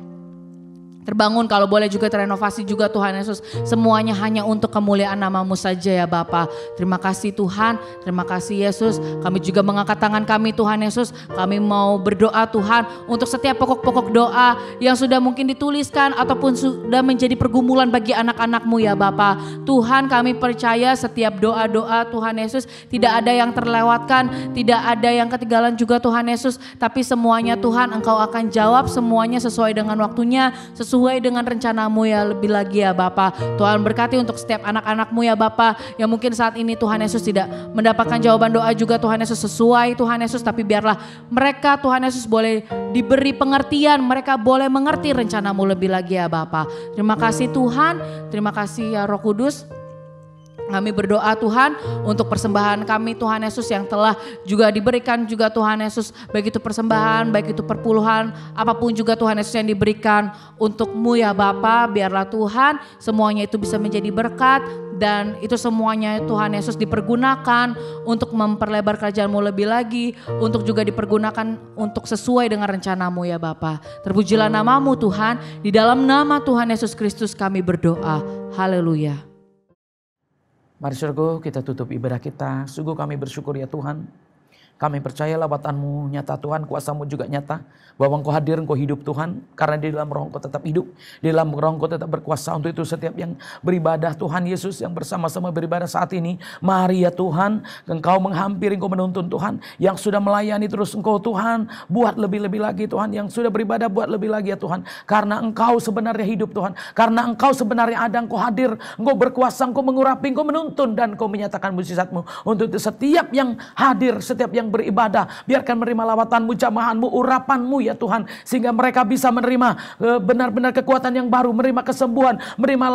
terbangun, kalau boleh juga terenovasi juga Tuhan Yesus. Semuanya hanya untuk kemuliaan nama-Mu saja ya Bapa. Terima kasih Tuhan, terima kasih Yesus. Kami juga mengangkat tangan kami Tuhan Yesus. Kami mau berdoa Tuhan untuk setiap pokok-pokok doa yang sudah mungkin dituliskan ataupun sudah menjadi pergumulan bagi anak-anak-Mu ya Bapa. Tuhan kami percaya setiap doa-doa Tuhan Yesus tidak ada yang terlewatkan, tidak ada yang ketinggalan juga Tuhan Yesus. Tapi semuanya Tuhan Engkau akan jawab semuanya sesuai dengan waktunya, sesuai sesuai dengan rencana-Mu ya lebih lagi ya Bapa. Tuhan berkati untuk setiap anak-anak-Mu ya Bapa, yang mungkin saat ini Tuhan Yesus tidak mendapatkan jawaban doa juga Tuhan Yesus sesuai Tuhan Yesus, tapi biarlah mereka Tuhan Yesus boleh diberi pengertian, mereka boleh mengerti rencana-Mu lebih lagi ya Bapa. Terima kasih Tuhan, terima kasih ya Roh Kudus. Kami berdoa Tuhan untuk persembahan kami Tuhan Yesus yang telah juga diberikan juga Tuhan Yesus, baik itu persembahan, baik itu perpuluhan, apapun juga Tuhan Yesus yang diberikan untuk-Mu ya Bapa. Biarlah Tuhan semuanya itu bisa menjadi berkat, dan itu semuanya Tuhan Yesus dipergunakan untuk memperlebar kerajaan-Mu lebih lagi, untuk juga dipergunakan untuk sesuai dengan rencana-Mu ya Bapa. Terpujilah nama-Mu Tuhan, di dalam nama Tuhan Yesus Kristus kami berdoa. Haleluya. Mari saudaraku, kita tutup ibadah kita. Sungguh kami bersyukur ya Tuhan. Kami percaya lawatan-Mu nyata Tuhan, kuasa-Mu juga nyata. Bahwa Engkau hadir, Engkau hidup Tuhan. Karena di dalam Roh Engkau tetap hidup. Di dalam Roh Engkau tetap berkuasa. Untuk itu setiap yang beribadah Tuhan Yesus, yang bersama-sama beribadah saat ini. Mari ya Tuhan, Engkau menghampiri, Engkau menuntun Tuhan. Yang sudah melayani terus Engkau Tuhan, buat lebih-lebih lagi Tuhan. Yang sudah beribadah buat lebih lagi ya Tuhan. Karena Engkau sebenarnya hidup Tuhan. Karena Engkau sebenarnya ada, Engkau hadir. Engkau berkuasa, Engkau mengurapi, Engkau menuntun. Dan Engkau menyatakan mujizat-Mu. Untuk itu setiap yang hadir, setiap yang beribadah, biarkan menerima lawatan-Mu, jamahan-Mu, urapan-Mu ya Tuhan, sehingga mereka bisa menerima benar-benar kekuatan yang baru, menerima kesembuhan, menerima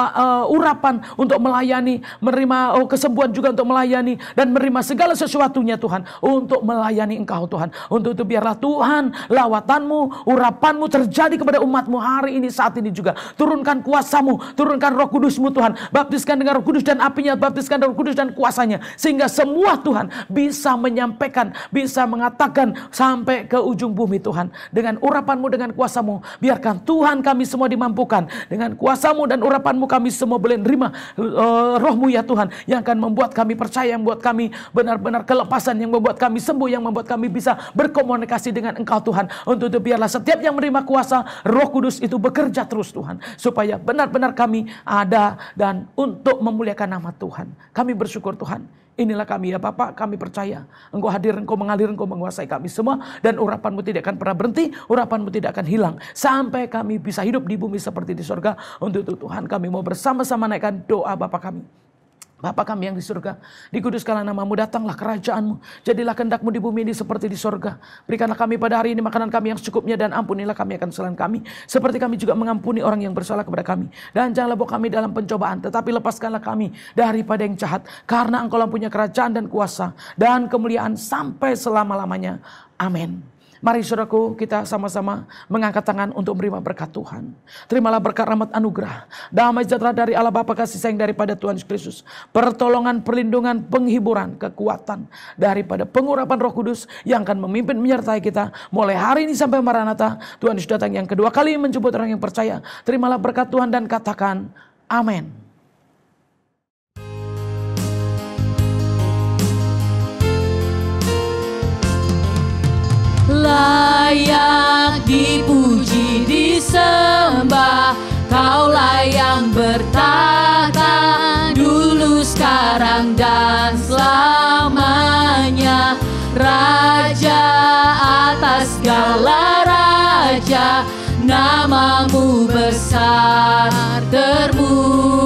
urapan untuk melayani, menerima kesembuhan juga untuk melayani, dan menerima segala sesuatunya Tuhan untuk melayani Engkau Tuhan. Untuk itu biarlah Tuhan lawatan-Mu, urapan-Mu terjadi kepada umat-Mu hari ini, saat ini juga. Turunkan kuasa-Mu, turunkan Roh Kudus-Mu Tuhan, baptiskan dengan Roh Kudus dan apinya, baptiskan Roh Kudus dan kuasanya, sehingga semua Tuhan bisa menyampaikan, bisa mengatakan sampai ke ujung bumi Tuhan. Dengan urapan-Mu, dengan kuasa-Mu, biarkan Tuhan kami semua dimampukan. Dengan kuasa-Mu dan urapan-Mu kami semua boleh menerima Roh-Mu ya Tuhan, yang akan membuat kami percaya, yang membuat kami benar-benar kelepasan, yang membuat kami sembuh, yang membuat kami bisa berkomunikasi dengan Engkau Tuhan. Untuk itu biarlah setiap yang menerima kuasa Roh Kudus itu bekerja terus Tuhan, supaya benar-benar kami ada dan untuk memuliakan nama Tuhan. Kami bersyukur Tuhan. Inilah kami ya Bapak, kami percaya Engkau hadir, Engkau mengalir, Engkau menguasai kami semua. Dan urapan-Mu tidak akan pernah berhenti, urapan-Mu tidak akan hilang, sampai kami bisa hidup di bumi seperti di surga. Untuk itu Tuhan, kami mau bersama-sama naikkan doa Bapa kami. Bapa kami yang di surga, dikuduskanlah nama-Mu, datanglah kerajaan-Mu, jadilah kehendak-Mu di bumi ini seperti di surga. Berikanlah kami pada hari ini makanan kami yang secukupnya, dan ampunilah kami akan kesalahan kami, seperti kami juga mengampuni orang yang bersalah kepada kami. Dan janganlah bawa kami dalam pencobaan, tetapi lepaskanlah kami daripada yang jahat. Karena Engkau punya kerajaan dan kuasa dan kemuliaan sampai selama-lamanya. Amin. Mari saudaraku, kita sama-sama mengangkat tangan untuk menerima berkat Tuhan. Terimalah berkat rahmat anugerah, damai sejahtera dari Allah Bapa, kasih sayang daripada Tuhan Yesus Kristus, pertolongan, perlindungan, penghiburan, kekuatan daripada pengurapan Roh Kudus yang akan memimpin menyertai kita mulai hari ini sampai Maranatha. Tuhan Yesus datang yang kedua kali menjemput orang yang percaya. Terimalah berkat Tuhan dan katakan amin. Layak dipuji, disembah, Kaulah yang bertahta, dulu, sekarang, dan selamanya. Raja atas segala raja, nama-Mu besar, termulia.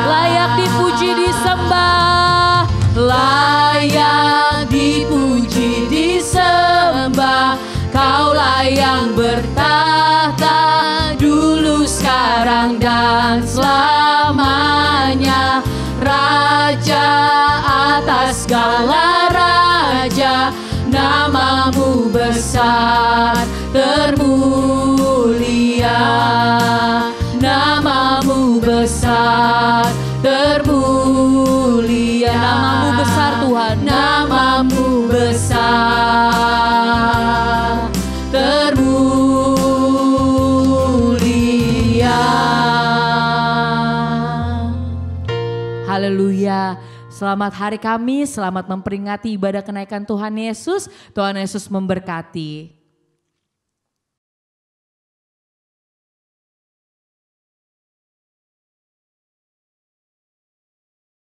Layak dipuji, disembah, layak dipuji, disembah, Kaulah yang bertahta, dulu, sekarang, dan selamanya. Raja atas segala raja, nama-Mu besar, termulia. Nama-Mu besar, termulia. Nama-Mu besar Tuhan, nama-Mu besar, termulia. haleluya. Selamat hari Kamis, selamat memperingati ibadah kenaikan Tuhan Yesus. Tuhan Yesus memberkati.